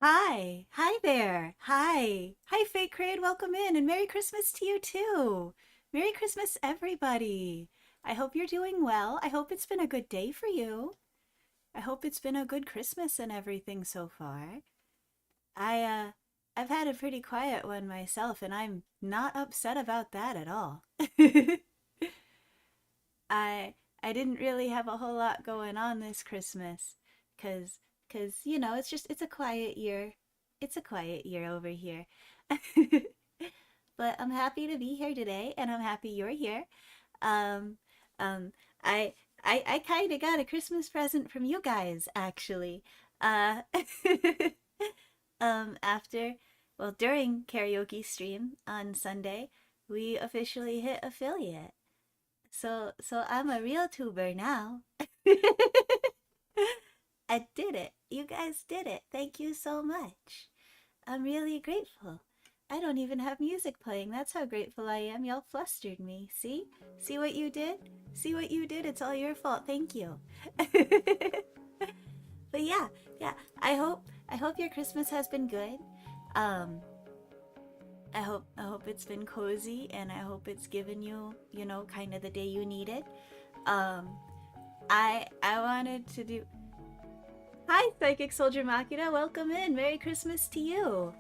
Hi. Hi there. Hi. Hi, Fake Crade. Welcome in and Merry Christmas to you too. Merry Christmas, everybody. I hope you're doing well. I hope it's been a good day for you. I hope it's been a good Christmas and everything so far. I, uh, I've had a pretty quiet one myself and I'm not upset about that at all. I I didn't really have a whole lot going on this Christmas, cause it's a quiet year. It's a quiet year over here. But I'm happy to be here today, and I'm happy you're here. Um, um, I I kind of got a Christmas present from you guys, actually. Uh, after, well, during karaoke stream on Sunday, we officially hit affiliate. So I'm a real tuber now. I did it. You guys did it. Thank you so much. I'm really grateful. I don't even have music playing. That's how grateful I am. Y'all flustered me. See? See what you did? See what you did? It's all your fault. Thank you. But yeah. I hope your Christmas has been good. Um I hope it's been cozy and I hope it's given you, kind of the day you needed. Um I wanted to do. Hi, Psychic Soldier Makina. Welcome in. Merry Christmas to you.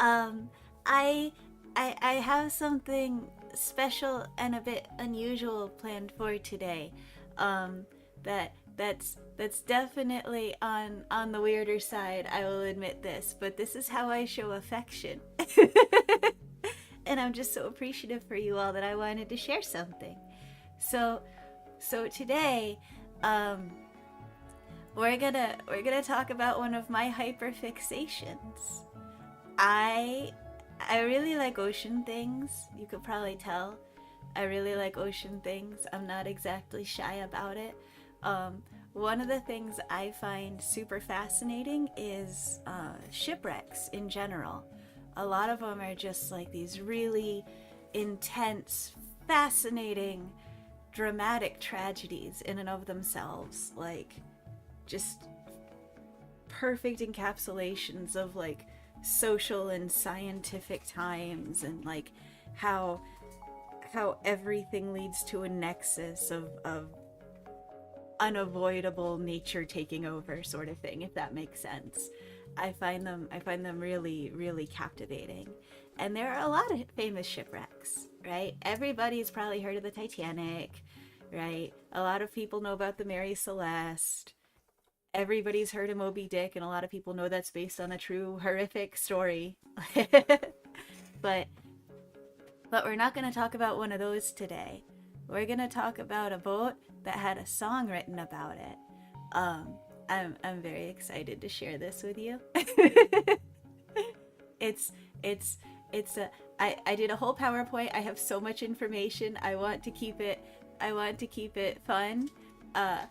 Um, I, I have something special and a bit unusual planned for today. Um, that's definitely on the weirder side. I will admit this, but this is how I show affection. And I'm just so appreciative for you all that I wanted to share something. So, so today, um, we're gonna talk about one of my hyperfixations. I I really like ocean things. You could probably tell. I really like ocean things. I'm not exactly shy about it. One of the things I find super fascinating is shipwrecks in general. A lot of them are just like these really intense, fascinating, dramatic tragedies in and of themselves. Like, just perfect encapsulations of like social and scientific times and like how how everything leads to a nexus of unavoidable nature taking over sort of thing, if that makes sense. I find them really captivating. And there are a lot of famous shipwrecks, right? Everybody's probably heard of the Titanic, right? A lot of people know about the Mary Celeste. Everybody's heard of Moby Dick, and a lot of people know that's based on a true horrific story. but but we're not going to talk about one of those today. We're going to talk about a boat that had a song written about it. Um, I'm very excited to share this with you. it's it's it's a I did a whole PowerPoint. I have so much information. I want to keep it fun. Uh,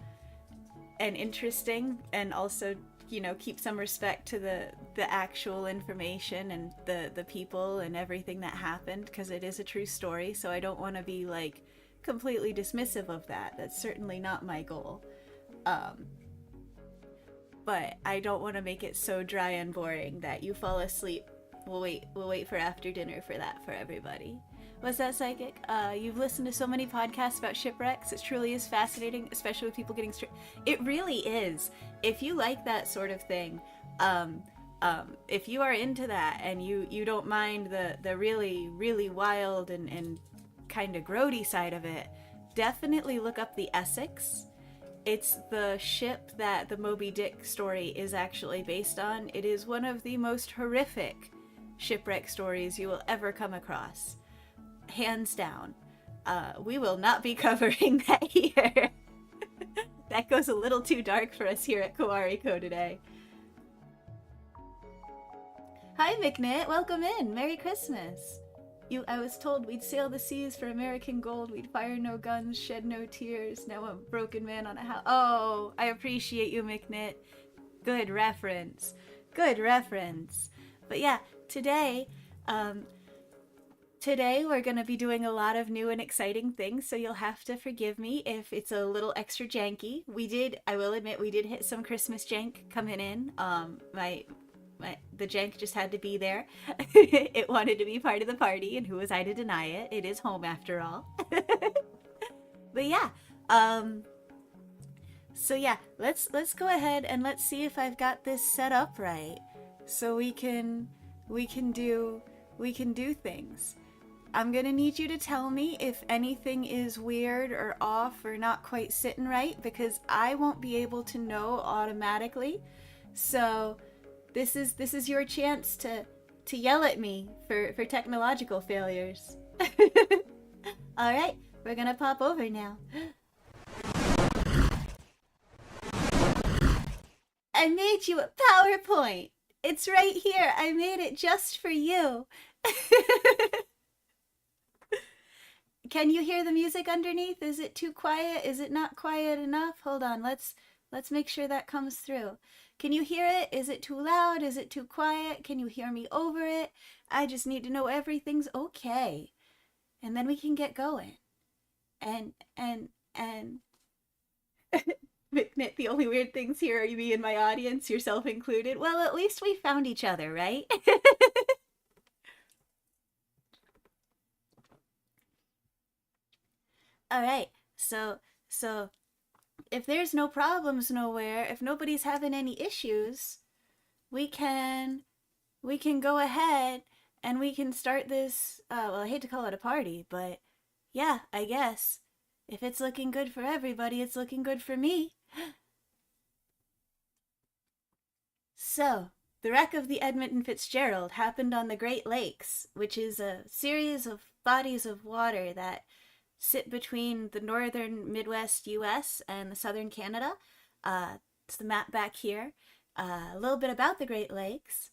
and interesting, and also keep some respect to the actual information and the people and everything that happened, because it is a true story. So I don't want to be like completely dismissive of that. That's certainly not my goal. um but I don't want to make it so dry and boring that you fall asleep. We'll wait for after dinner for that for everybody. What's that, Psychic? You've listened to so many podcasts about shipwrecks. It truly is fascinating, especially with people getting straight. It really is. If you like that sort of thing, if you are into that and you don't mind the really wild and kind of grody side of it, definitely look up the Essex. It's the ship that the Moby Dick story is actually based on. It is one of the most horrific shipwreck stories you will ever come across. Hands down. We will not be covering that here. That goes a little too dark for us here at Kawariko today. Hi, McNit. Welcome in. Merry Christmas. I was told we'd sail the seas for American gold. We'd fire no guns, shed no tears. Now I'm a broken man on a house. Oh, I appreciate you, McNit. Good reference. Good reference. But yeah, today, um, today we're going to be doing a lot of new and exciting things, so you'll have to forgive me if it's a little extra janky. I will admit, we did hit some Christmas jank coming in. the jank just had to be there. It wanted to be part of the party, and who was I to deny it? It is home after all. But yeah, um, so yeah, let's go ahead and let's see if I've got this set up right, so we can do we can do things. I'm gonna need you to tell me if anything is weird or off or not quite sitting right, because I won't be able to know automatically. So this is your chance to yell at me for technological failures. All right, we're gonna pop over now. I made you a PowerPoint. It's right here. I made it just for you. Can you hear the music underneath? Is it too quiet? Is it not quiet enough? Hold on. Let's make sure that comes through. Can you hear it? Is it too loud? Is it too quiet? Can you hear me over it? I just need to know everything's okay. And then we can get going. And Mick, the only weird things here are you, me, and my audience, yourself included. Well, at least we found each other, right? All right. So if there's no problems nowhere, if nobody's having any issues, we can we can go ahead and we can start this. Well, I hate to call it a party, but yeah, I guess if it's looking good for everybody, it's looking good for me. So, the wreck of the Edmund Fitzgerald happened on the Great Lakes, which is a series of bodies of water that sit between the northern Midwest US and the southern Canada. It's the map back here. A little bit about the Great Lakes.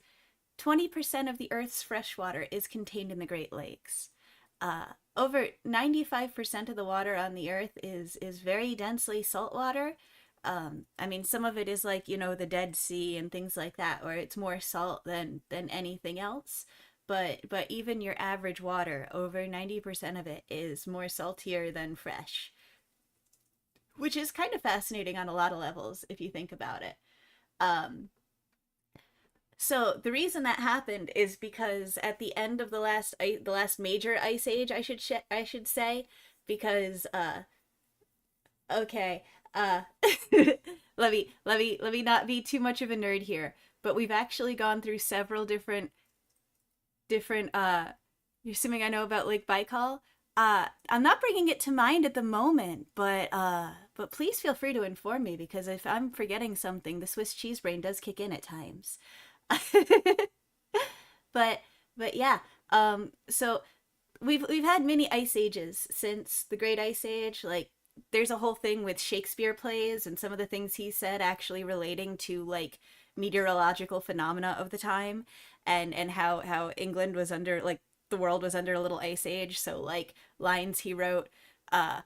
20% of the Earth's fresh water is contained in the Great Lakes. Over 95% of the water on the Earth is very densely saltwater. I mean, some of it is like, the Dead Sea and things like that, where it's more salt than anything else. But even your average water, over 90% of it is more saltier than fresh, which is kind of fascinating on a lot of levels if you think about it. Um, so the reason that happened is because at the end of the last major ice age, I should say, because okay, uh let me not be too much of a nerd here, but we've actually gone through several different you're assuming I know about Lake Baikal. I'm not bringing it to mind at the moment, but please feel free to inform me, because if I'm forgetting something, the Swiss cheese brain does kick in at times. but but yeah, so we've had many ice ages since the Great Ice Age. Like, there's a whole thing with Shakespeare plays and some of the things he said actually relating to like meteorological phenomena of the time, and how England was under, like, the world was under a little ice age. So like lines he wrote, uh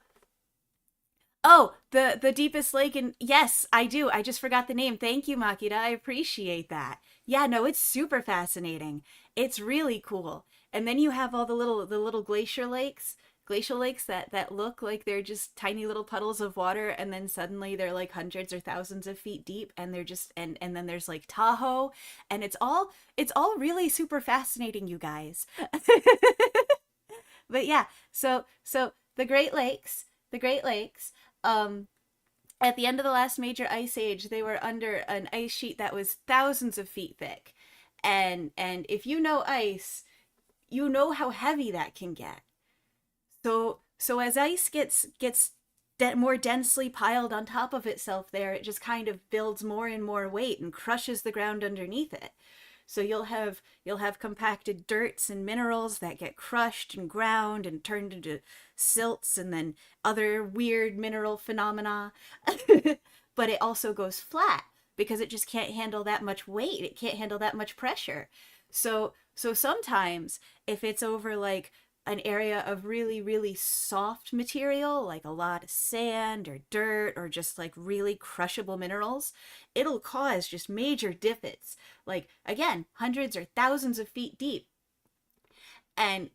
oh, the deepest lake in, yes, I do. I just forgot the name. Thank you, Makita. I appreciate that. Yeah, no, it's super fascinating. It's really cool. And then you have all the little glacial lakes that look like they're just tiny little puddles of water, and then suddenly they're like hundreds or thousands of feet deep, and they're just, and then there's like Tahoe, and it's all really super fascinating, you guys. But yeah, so the Great Lakes, um, at the end of the last major ice age, they were under an ice sheet that was thousands of feet thick. And if you know ice, you know how heavy that can get. So as ice gets more densely piled on top of itself there, it just kind of builds more and more weight and crushes the ground underneath it. So you'll have compacted dirts and minerals that get crushed and ground and turned into silts, and then other weird mineral phenomena. But it also goes flat because it just can't handle that much weight. It can't handle that much pressure. So sometimes if it's over like an area of really, really soft material, like a lot of sand or dirt or just like really crushable minerals, it'll cause just major divots, like, again, hundreds or thousands of feet deep. And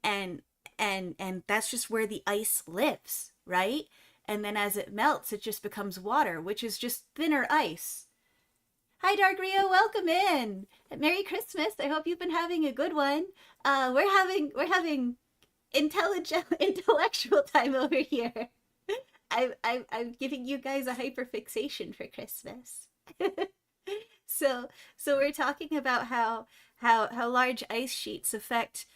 that's just where the ice lives, right? And then as it melts, it just becomes water, which is just thinner ice. Hi, Dark Rio. Welcome in. Merry Christmas. I hope you've been having a good one. We're having intellectual time over here. I'm giving you guys a hyperfixation for Christmas. So so we're talking about how large ice sheets affect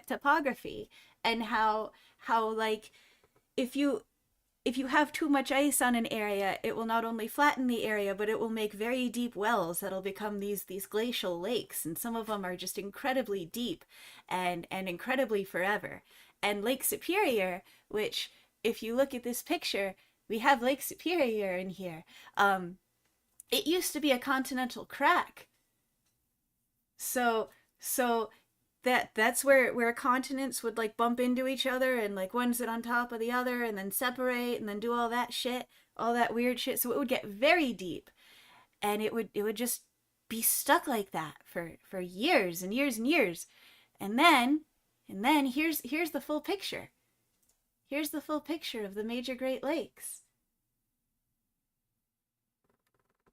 topography, and how like if you if you have too much ice on an area, it will not only flatten the area, but it will make very deep wells that'll become these glacial lakes, and some of them are just incredibly deep and incredibly forever. And Lake Superior, which if you look at this picture, we have Lake Superior in here. It used to be a continental crack. So that's where continents would like bump into each other, and like one sit on top of the other and then separate and then do all that shit, all that weird shit. So it would get very deep, and it would just be stuck like that for years and years and years. And then here's the full picture. Here's the full picture of the major Great Lakes.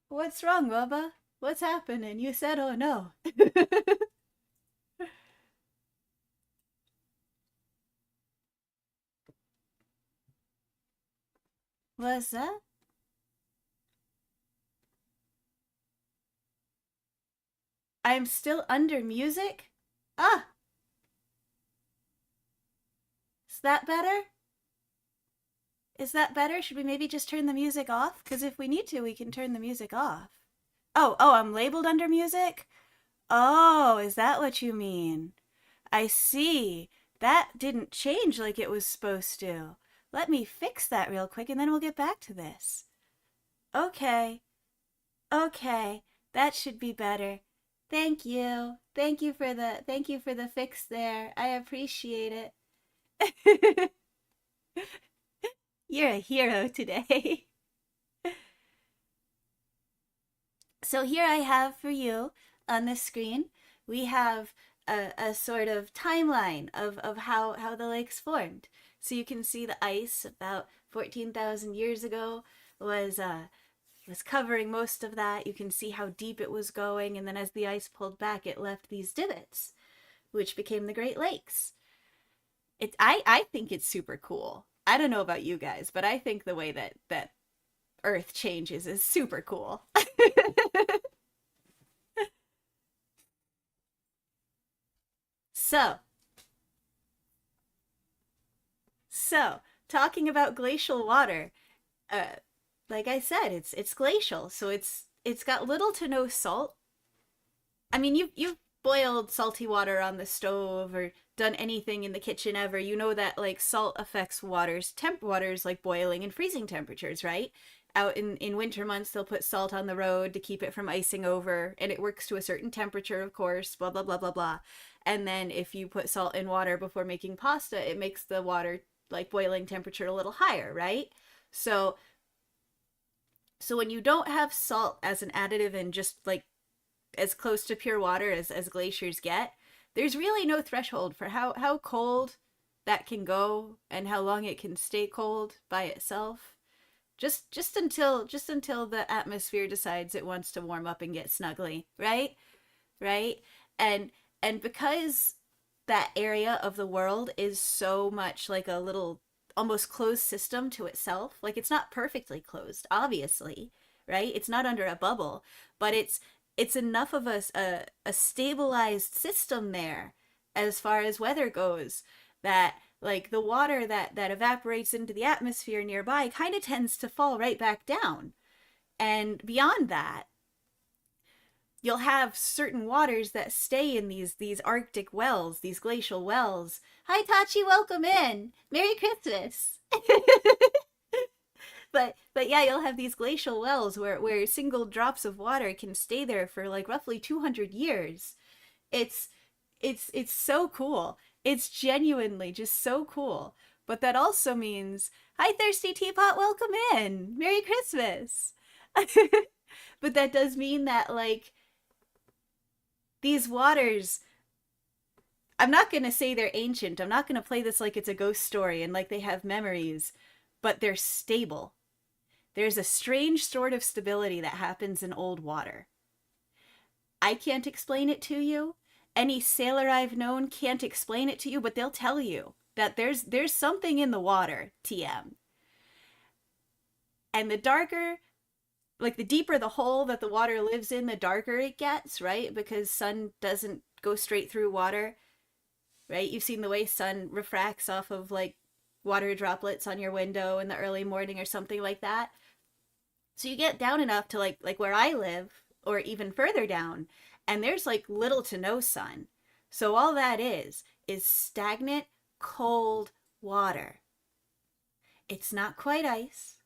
What's wrong, Bubba? What's happening? You said, oh no. What's that? I'm still under music? Ah, is that better? Is that better? Should we maybe just turn the music off? Because if we need to, we can turn the music off. Oh, I'm labeled under music? Oh, is that what you mean? I see. That didn't change like it was supposed to. Let me fix that real quick and then we'll get back to this. Okay, okay. That should be better. Thank you. Thank you for the fix there. I appreciate it. You're a hero today. So here I have for you on the screen, we have a sort of timeline of how the lakes formed. So you can see the ice about 14,000 years ago was covering most of that. You can see how deep it was going, and then as the ice pulled back, it left these divots, which became the Great Lakes. I think it's super cool. I don't know about you guys, but I think the way that Earth changes is super cool. So, so talking about glacial water, uh, like I said, it's glacial, so it's got little to no salt. I mean, you've boiled salty water on the stove or done anything in the kitchen ever. You know that like salt affects waters like boiling and freezing temperatures, right? Out in winter months, they'll put salt on the road to keep it from icing over, and it works to a certain temperature, of course. Blah blah blah blah blah. And then if you put salt in water before making pasta, it makes the water like boiling temperature a little higher, right? So so when you don't have salt as an additive and just like as close to pure water as glaciers get, there's really no threshold for how cold that can go and how long it can stay cold by itself. Just until the atmosphere decides it wants to warm up and get snuggly, right? Right? And and because that area of the world is so much like a little almost closed system to itself. Like it's not perfectly closed, obviously, right? It's not under a bubble, but it's enough of a stabilized system there as far as weather goes, that like the water that evaporates into the atmosphere nearby kind of tends to fall right back down. And beyond that, you'll have certain waters that stay in these arctic wells, these glacial wells. Hi Tachi, welcome in. Merry Christmas. But yeah, you'll have these glacial wells where single drops of water can stay there for like roughly 200 years. It's it's so cool. It's genuinely just so cool. But that also means, hi Thirsty Teapot, welcome in. Merry Christmas. But that does mean that like these waters, I'm not going to say they're ancient. I'm not going to play this like it's a ghost story and like they have memories, but they're stable. There's a strange sort of stability that happens in old water. I can't explain it to you. Any sailor I've known can't explain it to you, but they'll tell you that there's something in the water, TM. And the darker, like the deeper the hole that the water lives in, the darker it gets, right? Because sun doesn't go straight through water, right? You've seen the way sun refracts off of like water droplets on your window in the early morning or something like that. So you get down enough to like where I live or even further down, and there's like little to no sun. So all that is stagnant cold water. It's not quite ice,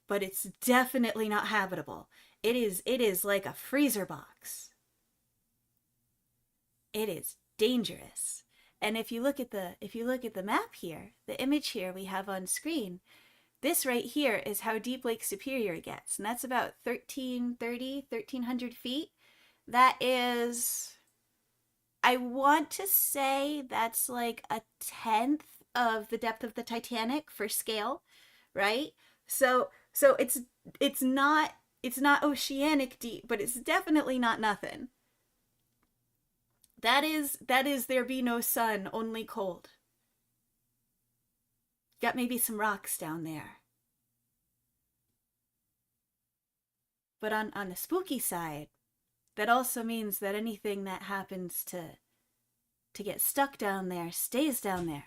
but it's definitely not habitable. It is like a freezer box. It is dangerous. And if you look at the map here, the image here we have on screen, this right here is how deep Lake Superior gets, and that's about 1300 feet. That is, I want to say that's like a tenth of the depth of the Titanic for scale, right? So it's not oceanic deep, but it's definitely not nothing. That is there be no sun, only cold. Got maybe some rocks down there. But on the spooky side, that also means that anything that happens to get stuck down there stays down there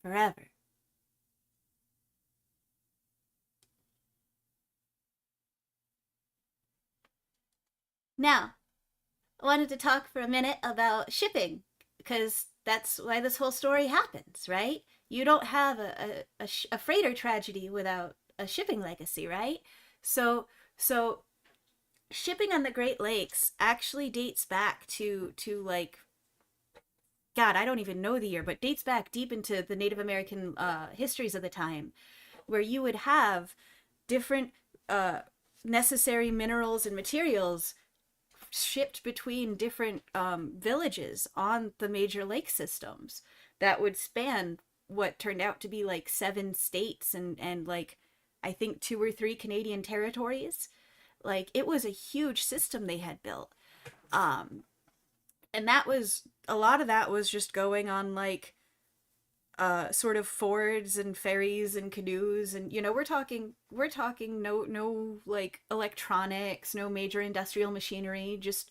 forever. Now, I wanted to talk for a minute about shipping because that's why this whole story happens, right? You don't have a freighter tragedy without a shipping legacy, right? So shipping on the Great Lakes actually dates back to like, God, I don't even know the year, but dates back deep into the Native American histories of the time, where you would have different uh, necessary minerals and materials shipped between different villages on the major lake systems that would span what turned out to be like 7 states and like I think 2 or 3 Canadian territories. Like it was a huge system they had built. Um, and that was a lot of that was just going on like sort of fords and ferries and canoes, and we're talking no like electronics, no major industrial machinery, just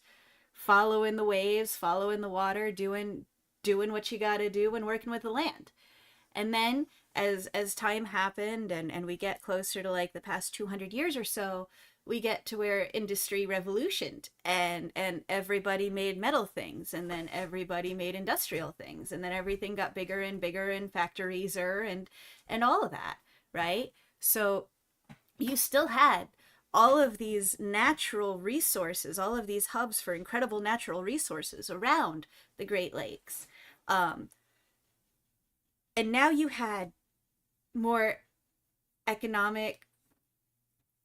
following the waves, following the water, doing what you got to do and working with the land. And then as time happened and we get closer to like the past 200 years or so, we get to where industry revolutioned and everybody made metal things, and then everybody made industrial things, and then everything got bigger and bigger and factorieser and all of that, right? So you still had all of these natural resources, all of these hubs for incredible natural resources around the Great Lakes. um, and now you had more economic,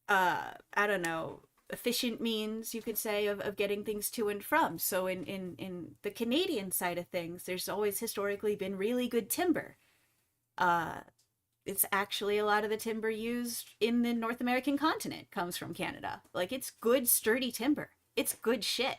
I don't know, efficient means, you could say, of getting things to and from. So in the Canadian side of things, there's always historically been really good timber. uh it's actually a lot of the timber used in the North American continent comes from Canada. Like it's good sturdy timber, it's good shit.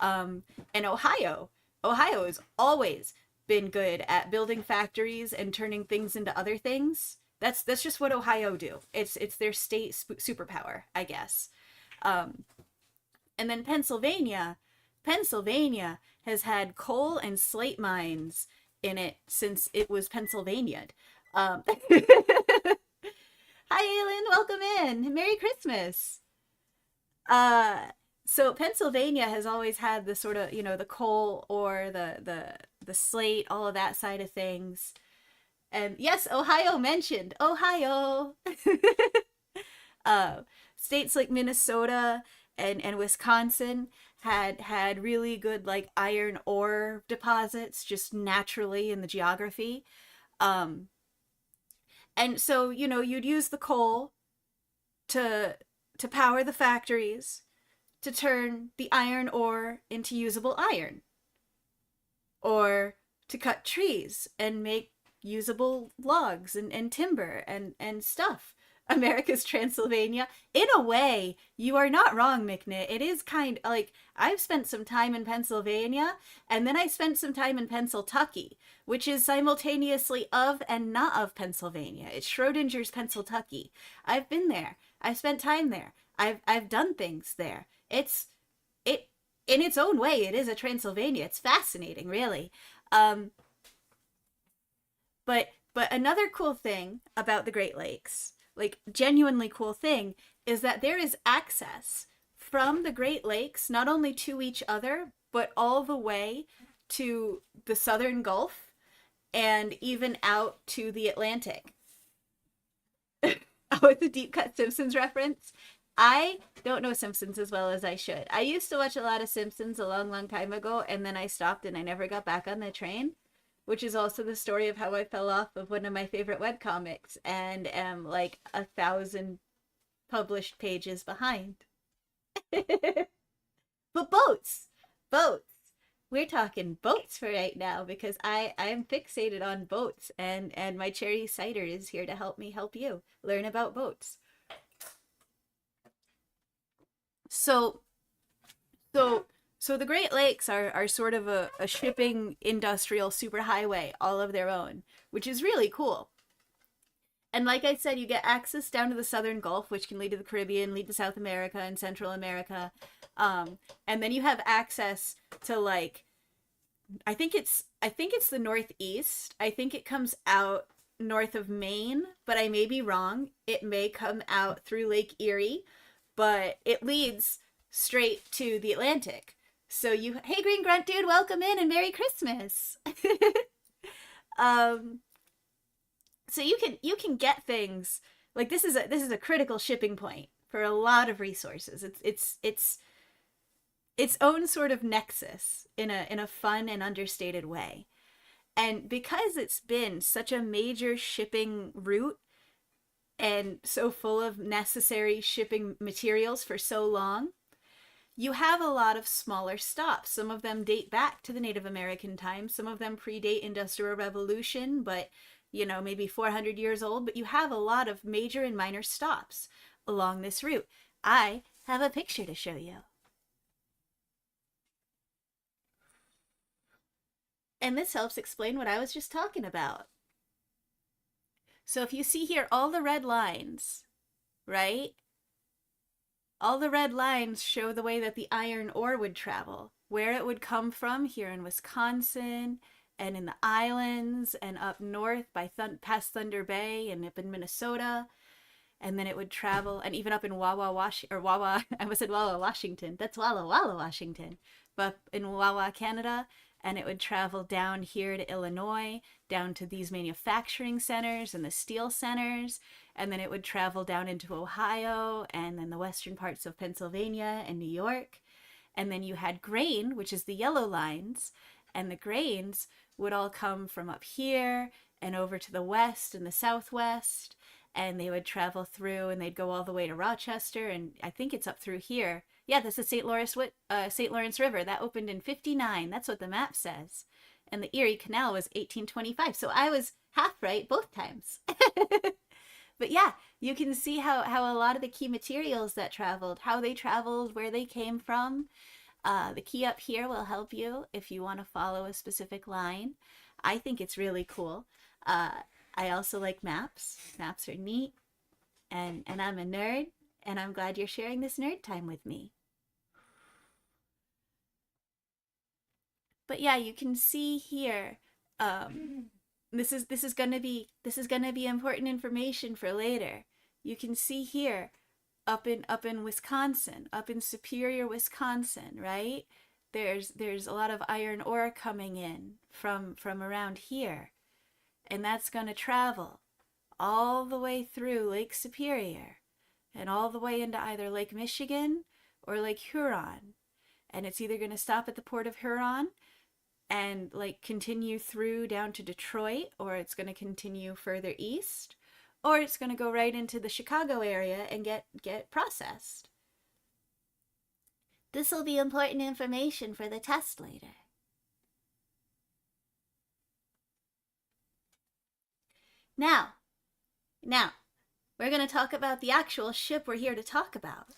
um and Ohio has always been good at building factories and turning things into other things. That's just what Ohio do. It's their state superpower, I guess. Um, and then Pennsylvania has had coal and slate mines in it since it was Pennsylvania. Hi, Aylin, welcome in. Merry Christmas. Uh, so Pennsylvania has always had the sort of, the coal or the slate, all of that side of things. And yes, Ohio mentioned. Ohio. uh, States like Minnesota and Wisconsin had really good like iron ore deposits just naturally in the geography. Um, and so, you'd use the coal to power the factories, to turn the iron ore into usable iron, or to cut trees and make usable logs and timber and stuff. America's Transylvania. In a way, you are not wrong, McNitt. It is kind of like I've spent some time in Pennsylvania, and then I spent some time in Pennsyltucky, which is simultaneously of and not of Pennsylvania. It's Schrodinger's Pennsyltucky. I've been there. I've spent time there. I've done things there. It in its own way, it is a Transylvania. It's fascinating, really. Um, but another cool thing about the Great Lakes, like genuinely cool thing, is that there is access from the Great Lakes not only to each other, but all the way to the Southern Gulf and even out to the Atlantic. Oh, it's a deep cut Simpsons reference. I don't know Simpsons as well as I should. I used to watch a lot of Simpsons a long, long time ago, and then I stopped and I never got back on the train, which is also the story of how I fell off of one of my favorite webcomics and am like 1,000 published pages behind. But boats. We're talking boats for right now because I'm fixated on boats, and my cherry cider is here to help me help you learn about boats. So so the Great Lakes are sort of a shipping industrial superhighway all of their own, which is really cool. And like I said, you get access down to the Southern Gulf, which can lead to the Caribbean, lead to South America and Central America. And then you have access to like, I think it's the Northeast. I think it comes out north of Maine, but I may be wrong. It may come out through Lake Erie, but it leads straight to the Atlantic. So hey Green Grunt dude, welcome in and Merry Christmas. um, so you can get things like this is a critical shipping point for a lot of resources. It's its own sort of nexus in a fun and understated way. And because it's been such a major shipping route and so full of necessary shipping materials for so long, you have a lot of smaller stops. Some of them date back to the Native American times. Some of them predate Industrial Revolution, but maybe 400 years old. But you have a lot of major and minor stops along this route. I have a picture to show you. And this helps explain what I was just talking about. So if you see here, all the red lines, right? All the red lines show the way that the iron ore would travel, where it would come from here in Wisconsin and in the islands and up north by past Thunder Bay and up in Minnesota. And then it would travel, and even up in Wawa, Wawa, I almost said Wawa, Washington. That's Walla Walla, Washington. But in Wawa, Canada, and it would travel down here to Illinois, down to these manufacturing centers and the steel centers, and then it would travel down into Ohio and then the western parts of Pennsylvania and New York. And then you had grain, which is the yellow lines, and the grains would all come from up here and over to the west and the southwest, and they would travel through and they'd go all the way to Rochester, and I think it's up through here. Yeah, this is St. Lawrence River. That opened in 59. That's what the map says. And the Erie Canal was 1825. So I was half right both times. But yeah, you can see how a lot of the key materials that traveled, how they traveled, where they came from. The key up here will help you if you want to follow a specific line. I think it's really cool. I also like maps. Maps are neat. And I'm a nerd. And I'm glad you're sharing this nerd time with me. But yeah, you can see here. This is gonna be important information for later. You can see here, up in Wisconsin, up in Superior, Wisconsin, right? There's a lot of iron ore coming in from around here, and that's gonna travel all the way through Lake Superior, and all the way into either Lake Michigan or Lake Huron, and it's either gonna stop at the port of Huron and like continue through down to Detroit, or it's going to continue further east, or it's going to go right into the Chicago area and get processed. This will be important information for the test later. Now, we're going to talk about the actual ship we're here to talk about.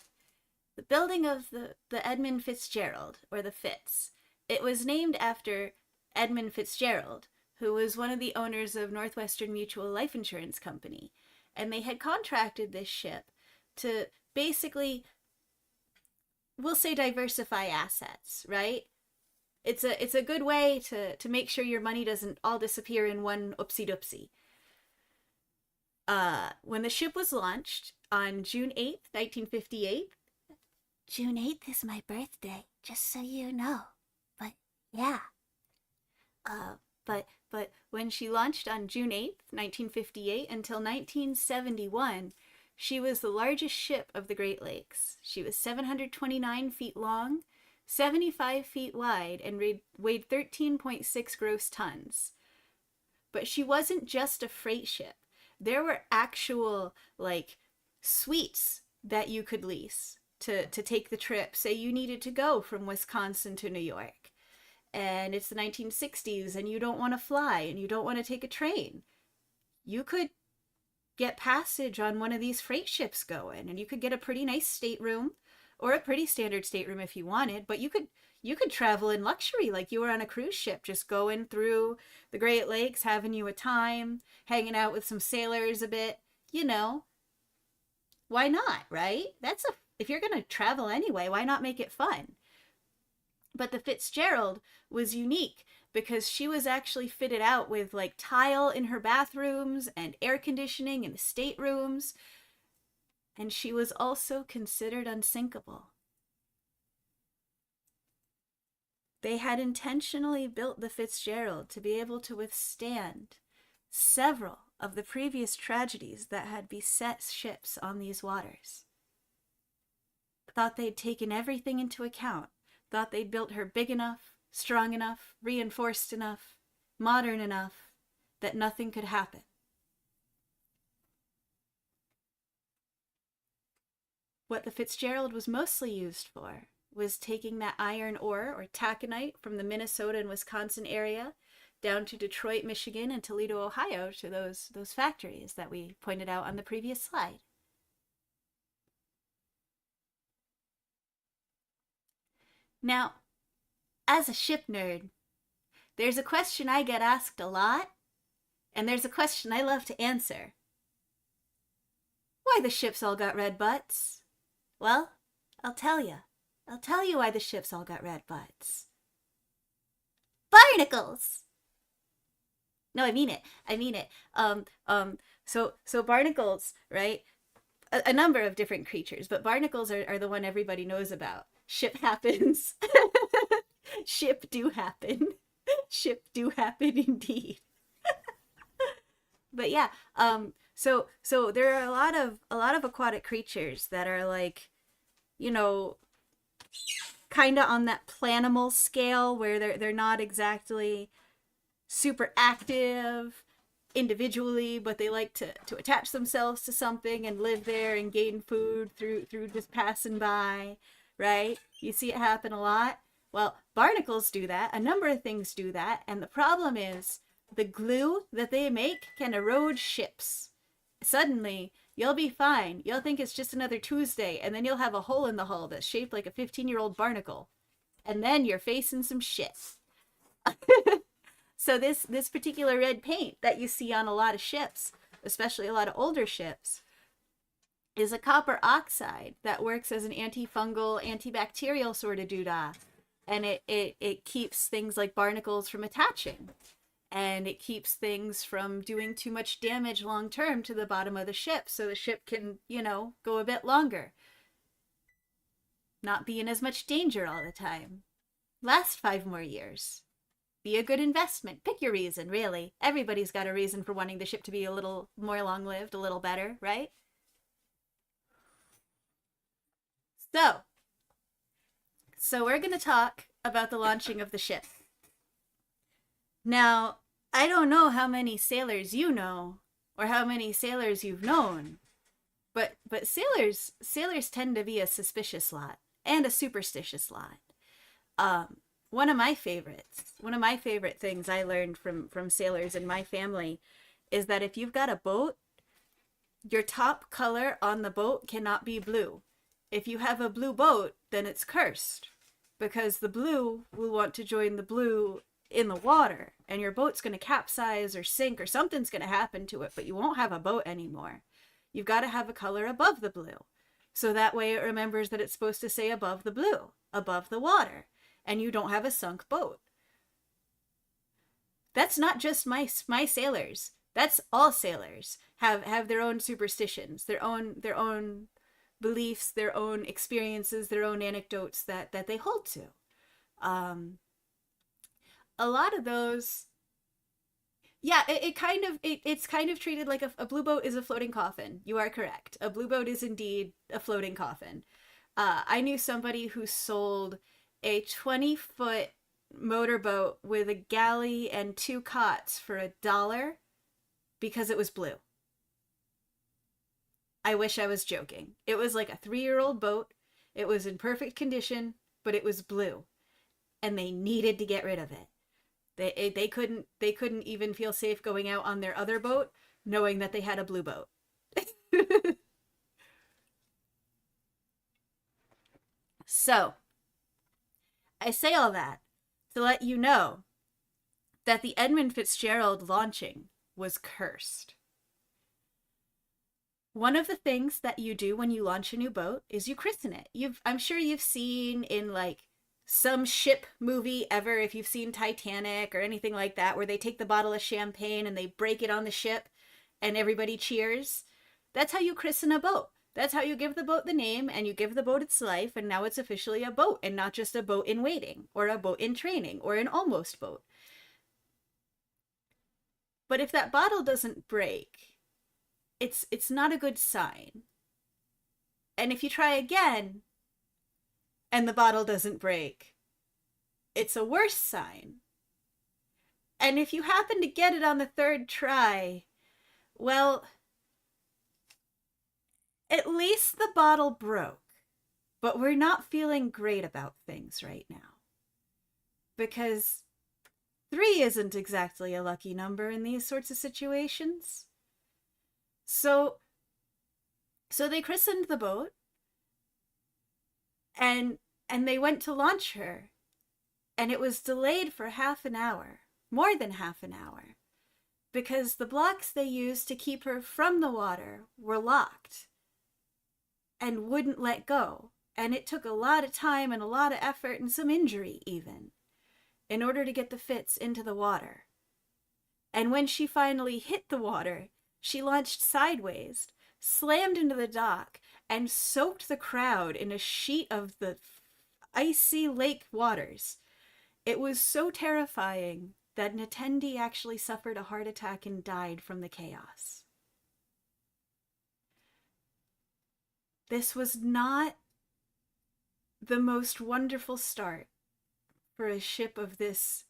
The building of the Edmund Fitzgerald, or the Fitz. It was named after Edmund Fitzgerald, who was one of the owners of Northwestern Mutual Life Insurance Company. And they had contracted this ship to basically, we'll say, diversify assets, right? It's a good way to make sure your money doesn't all disappear in one oopsie-doopsie. When the ship was launched on June 8th, 1958, June 8th is my birthday, just so you know. But yeah. But when she launched on June 8th, 1958 until 1971, she was the largest ship of the Great Lakes. She was 729 feet long, 75 feet wide, and weighed 13.6 gross tons. But she wasn't just a freight ship. There were actual, like, suites that you could lease to take the trip. Say you needed to go from Wisconsin to New York, and it's the 1960s, and you don't want to fly, and you don't want to take a train. You could get passage on one of these freight ships going, and you could get a pretty nice stateroom, or a pretty standard stateroom if you wanted, but you could travel in luxury like you were on a cruise ship, just going through the Great Lakes, having you a time, hanging out with some sailors a bit, you know. Why not, right? If you're going to travel anyway, why not make it fun? But the Fitzgerald was unique because she was actually fitted out with like tile in her bathrooms and air conditioning in the staterooms. And she was also considered unsinkable. They had intentionally built the Fitzgerald to be able to withstand several of the previous tragedies that had beset ships on these waters. Thought they'd taken everything into account. Thought they'd built her big enough, strong enough, reinforced enough, modern enough, that nothing could happen. What the Fitzgerald was mostly used for was taking that iron ore, or taconite, from the Minnesota and Wisconsin area down to Detroit, Michigan, and Toledo, Ohio, to those factories that we pointed out on the previous slide. Now, as a ship nerd, there's a question I get asked a lot, and there's a question I love to answer. Why the ships all got red butts? Well, I'll tell you. I'll tell you why the ships all got red butts. Barnacles! No, I mean it. So barnacles, right? A number of different creatures, but barnacles are the one everybody knows about. Ship happens. Ship do happen. Ship do happen indeed. But yeah, so there are a lot of aquatic creatures that are like, you know, kind of on that planimal scale where they're not exactly super active individually, but they like to attach themselves to something and live there and gain food through just passing by, right? You see it happen a lot. Well, barnacles do that. A number of things do that. And the problem is the glue that they make can erode ships. Suddenly, you'll be fine. You'll think it's just another Tuesday, and then you'll have a hole in the hull that's shaped like a 15-year-old barnacle. And then you're facing some shit. So this particular red paint that you see on a lot of ships, especially a lot of older ships, is a copper oxide that works as an antifungal, antibacterial sort of doodah. And it keeps things like barnacles from attaching. And it keeps things from doing too much damage long term to the bottom of the ship, so the ship can, you know, go a bit longer. Not be in as much danger all the time. Last 5 more years. Be a good investment. Pick your reason, really. Everybody's got a reason for wanting the ship to be a little more long-lived, a little better, right? So we're going to talk about the launching of the ship. Now, I don't know how many sailors you know, or how many sailors you've known, but sailors tend to be a suspicious lot, and a superstitious lot. One of my favorite things I learned from sailors in my family is that if you've got a boat Your top color on the boat cannot be blue. If you have a blue boat, then it's cursed, because the blue will want to join the blue in the water, and your boat's going to capsize or sink, or something's going to happen to it, but you won't have a boat anymore. You've got to have a color above the blue. So that way it remembers that it's supposed to say above the blue, above the water, and you don't have a sunk boat. That's not just my sailors. That's all sailors have their own superstitions, their own beliefs, their own experiences, their own anecdotes that they hold to. A lot of those, yeah, it's kind of treated like a blue boat is a floating coffin. You are correct. A blue boat is indeed a floating coffin. I knew somebody who sold a 20-foot motorboat with a galley and 2 cots for $1 because it was blue. I wish I was joking. It was like a 3-year-old boat. It was in perfect condition, but it was blue, and they needed to get rid of it. They couldn't even feel safe going out on their other boat knowing that they had a blue boat. So, I say all that to let you know that the Edmund Fitzgerald launching was cursed. One of the things that you do when you launch a new boat is you christen it. I'm sure you've seen in like some ship movie ever, if you've seen Titanic or anything like that, where they take the bottle of champagne and they break it on the ship and everybody cheers. That's how you christen a boat. That's how you give the boat the name, and you give the boat its life, and now it's officially a boat and not just a boat in waiting or a boat in training or an almost boat. But if that bottle doesn't break, it's not a good sign. And if you try again and the bottle doesn't break, it's a worse sign. And if you happen to get it on the 3rd try, well, at least the bottle broke. But we're not feeling great about things right now, because 3 isn't exactly a lucky number in these sorts of situations. So they christened the boat, and they went to launch her, and it was delayed for half an hour, more than half an hour, because the blocks they used to keep her from the water were locked and wouldn't let go. And it took a lot of time and a lot of effort and some injury even in order to get the Fitz into the water. And when she finally hit the water, she launched sideways, slammed into the dock, and soaked the crowd in a sheet of the icy lake waters. It was so terrifying that an attendee actually suffered a heart attack and died from the chaos. This was not the most wonderful start for a ship of this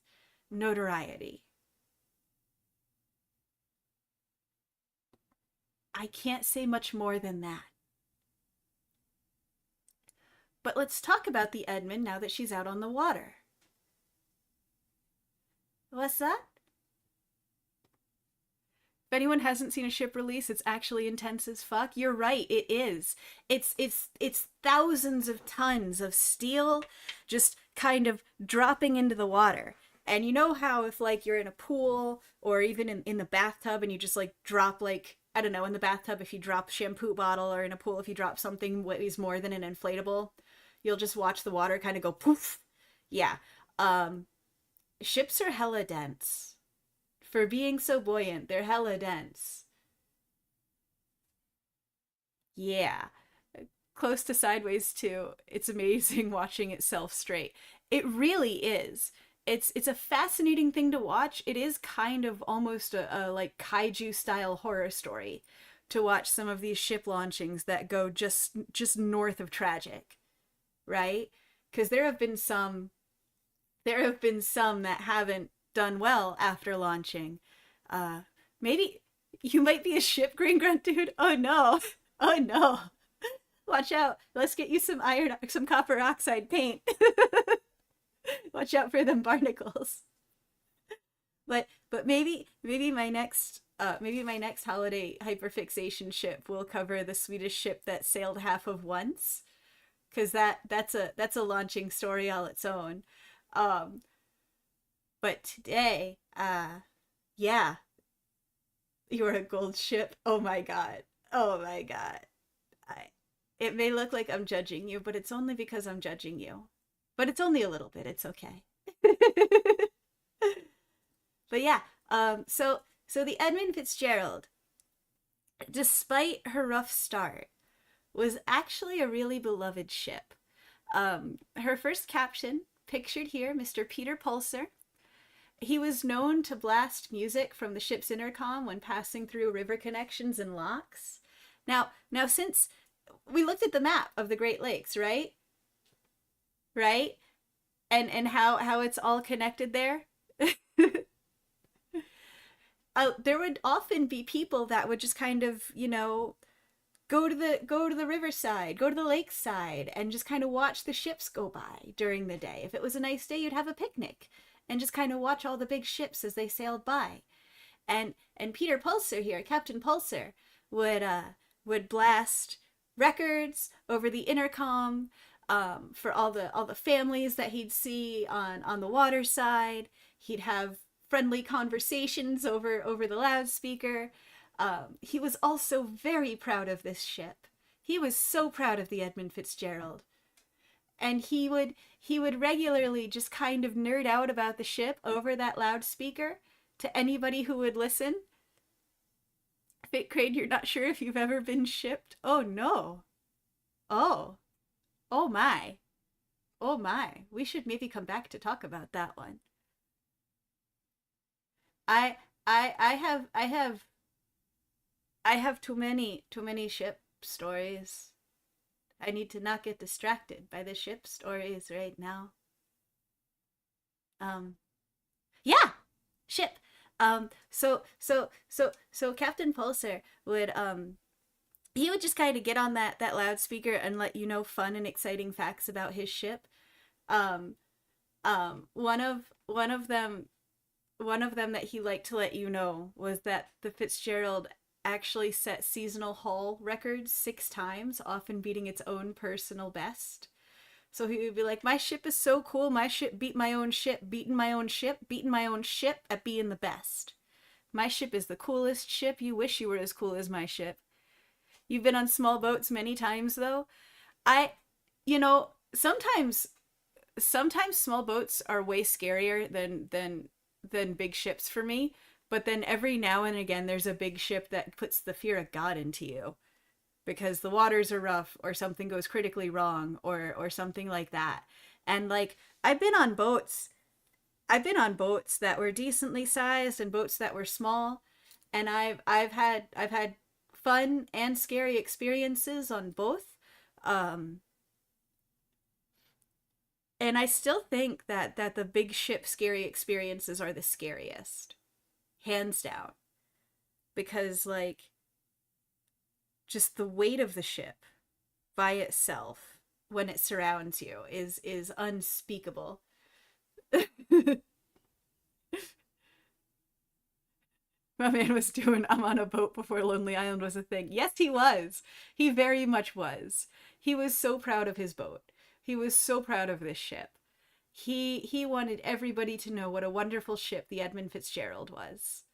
notoriety. I can't say much more than that. But let's talk about the Edmund now that she's out on the water. What's that? If anyone hasn't seen a ship release, it's actually intense as fuck. You're right, it is. It's thousands of tons of steel just kind of dropping into the water. And you know how if like you're in a pool or even in the bathtub and you just like drop like, I don't know, in the bathtub if you drop a shampoo bottle, or in a pool if you drop something weighs more than an inflatable, you'll just watch the water kind of go poof. Yeah. Ships are hella dense. For being so buoyant, they're hella dense. Yeah. Close to sideways too. It's amazing watching itself straight. It really is. It's a fascinating thing to watch. It is kind of almost a like kaiju style horror story to watch some of these ship launchings that go just north of tragic, right? Because there have been some that haven't done well after launching. Maybe you might be a ship green grunt dude. Oh no. Oh no. Watch out. Let's get you some copper oxide paint. Watch out for them barnacles. But maybe my next maybe my next holiday hyperfixation ship will cover the Swedish ship that sailed half of once, because that's a launching story all its own. Um, but today, yeah, you're a gold ship. Oh my god. Oh my god. I, it may look like I'm judging you, but it's only because I'm judging you. But it's only a little bit. It's okay. But yeah, so the Edmund Fitzgerald, despite her rough start, was actually a really beloved ship. Her first captain, pictured here, Mr. Peter Pulser, he was known to blast music from the ship's intercom when passing through river connections and locks. Now, since we looked at the map of the Great Lakes, right? Right? And how it's all connected there. There would often be people that would just kind of, go to the riverside, go to the lakeside, and just kind of watch the ships go by during the day. If it was a nice day, you'd have a picnic and just kind of watch all the big ships as they sailed by. And Peter Pulser here, Captain Pulser, would blast records over the intercom, for all the families that he'd see on the water side. He'd have friendly conversations over the loudspeaker. He was also very proud of this ship. He was so proud of the Edmund Fitzgerald. And he would regularly just kind of nerd out about the ship over that loudspeaker to anybody who would listen. Fit Crane, you're not sure if you've ever been shipped? Oh no. Oh. Oh my. Oh my. We should maybe come back to talk about that one. I I have too many ship stories. I need to not get distracted by the ship stories right now. Um yeah, ship. So Captain Pulsar he would just kind of get on that loudspeaker and let you know fun and exciting facts about his ship. Um one of them that he liked to let you know was that the Fitzgerald actually set seasonal haul records 6 times, often beating its own personal best. So he would be like, my ship is so cool, my ship beat my own ship, beating my own ship, beating my own ship at being the best. My ship is the coolest ship, you wish you were as cool as my ship. You've been on small boats many times though. I, sometimes small boats are way scarier than big ships for me, but then every now and again there's a big ship that puts the fear of God into you because the waters are rough or something goes critically wrong or something like that. And like I've been on boats that were decently sized and boats that were small, and I've had fun and scary experiences on both. Um and I still think that the big ship scary experiences are the scariest, hands down, because like just the weight of the ship by itself when it surrounds you is unspeakable. My man was doing I'm on a boat before Lonely Island was a thing. Yes, he was. He very much was. He was so proud of his boat. He was so proud of this ship. He wanted everybody to know what a wonderful ship the Edmund Fitzgerald was.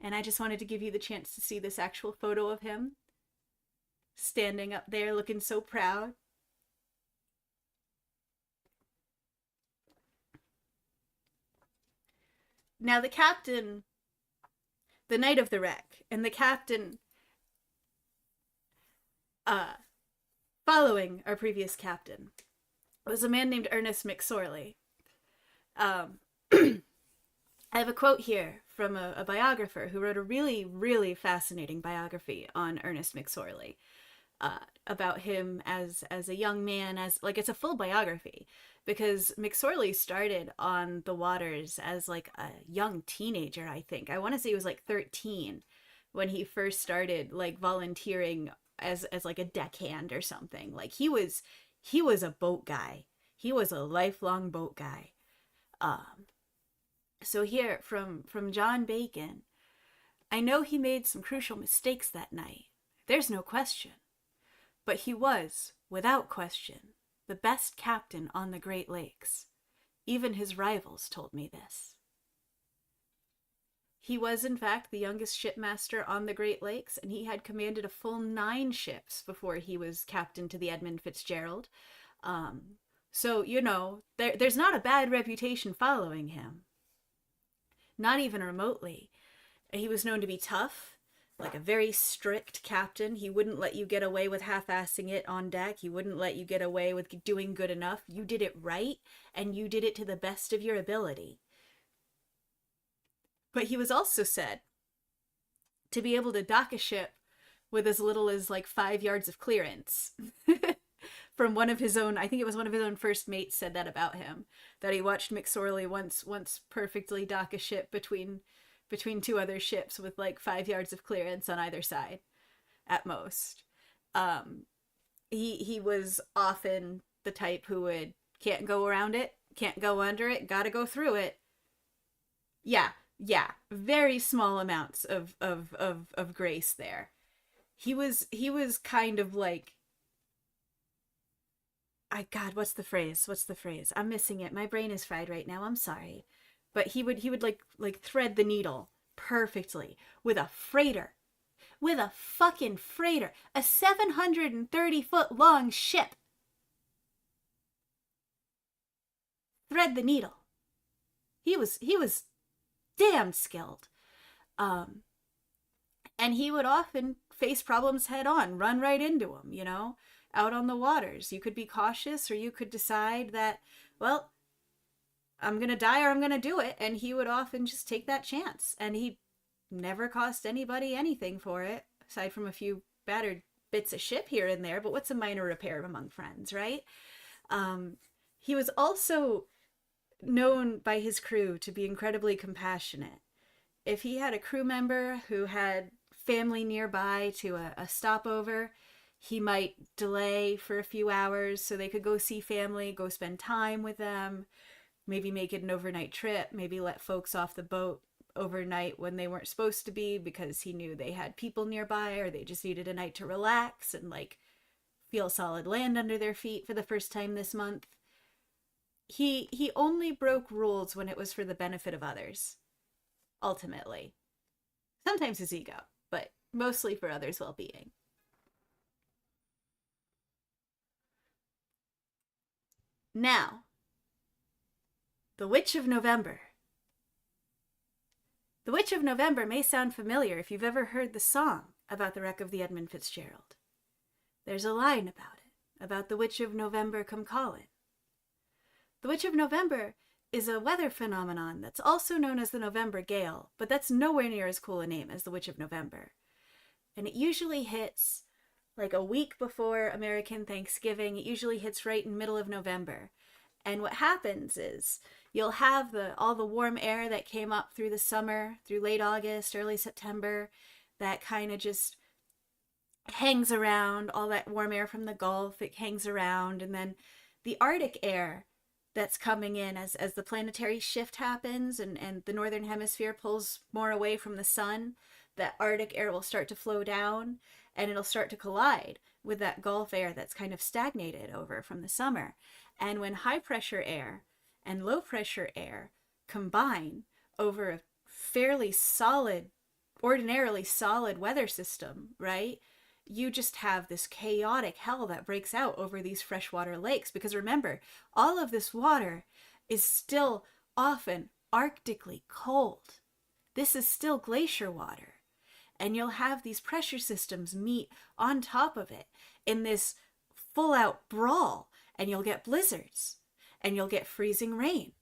And I just wanted to give you the chance to see this actual photo of him standing up there looking so proud. Now the captain, the night of the wreck, and the captain, uh, following our previous captain, was a man named Ernest McSorley. Um, I have a quote here from a biographer who wrote a really, really fascinating biography on Ernest McSorley, about him as a young man, as like it's a full biography because McSorley started on the waters as like a young teenager. I think I want to say he was like 13 when he first started like volunteering as like a deckhand or something. Like he was a boat guy. He was a lifelong boat guy. Um So here from John Bacon, I know he made some crucial mistakes that night. There's no question. But he was, without question, the best captain on the Great Lakes. Even his rivals told me this. He was, in fact, the youngest shipmaster on the Great Lakes, and he had commanded a full 9 ships before he was captain to the Edmund Fitzgerald. So, there's not a bad reputation following him. Not even remotely. He was known to be tough, like a very strict captain. He wouldn't let you get away with half-assing it on deck. He wouldn't let you get away with doing good enough. You did it right, and you did it to the best of your ability. But he was also said to be able to dock a ship with as little as like 5 yards of clearance. From one of his own, I think it was one of his own first mates said that about him, that he watched McSorley once perfectly dock a ship between 2 other ships with like 5 yards of clearance on either side, at most. He was often the type who would can't go around it, can't go under it, gotta go through it. Yeah, very small amounts of grace there. He was kind of like, God, what's the phrase? I'm missing it. My brain is fried right now. I'm sorry. But he would like thread the needle perfectly with a freighter. With a fucking freighter. A 730-foot long ship. Thread the needle. He was damn skilled. And he would often face problems head on, run right into them, out on the waters. You could be cautious, or you could decide that, well, I'm going to die or I'm going to do it. And he would often just take that chance. And he never cost anybody anything for it, aside from a few battered bits of ship here and there. But what's a minor repair among friends, right? He was also known by his crew to be incredibly compassionate. If he had a crew member who had family nearby to a stopover, he might delay for a few hours so they could go see family, go spend time with them, maybe make it an overnight trip, maybe let folks off the boat overnight when they weren't supposed to be because he knew they had people nearby, or they just needed a night to relax and like feel solid land under their feet for the first time this month. He only broke rules when it was for the benefit of others, ultimately. Sometimes his ego, but mostly for others' well-being. Now, the Witch of November. The Witch of November may sound familiar if you've ever heard the song about the wreck of the Edmund Fitzgerald. There's a line about the Witch of November come callin'. The Witch of November is a weather phenomenon that's also known as the November Gale, but that's nowhere near as cool a name as the Witch of November. And it usually hits like a week before American Thanksgiving. It usually hits right in the middle of November. And what happens is you'll have all the warm air that came up through the summer, through late August, early September, that kind of just hangs around, all that warm air from the Gulf, it hangs around. And then the Arctic air that's coming in as the planetary shift happens and the northern hemisphere pulls more away from the sun, that Arctic air will start to flow down and it'll start to collide with that Gulf air that's kind of stagnated over from the summer. And when high pressure air and low pressure air combine over a fairly solid, ordinarily solid weather system, right? You just have this chaotic hell that breaks out over these freshwater lakes. Because remember, all of this water is still often arctically cold. This is still glacier water. And you'll have these pressure systems meet on top of it in this full-out brawl. And you'll get blizzards. And you'll get freezing rain.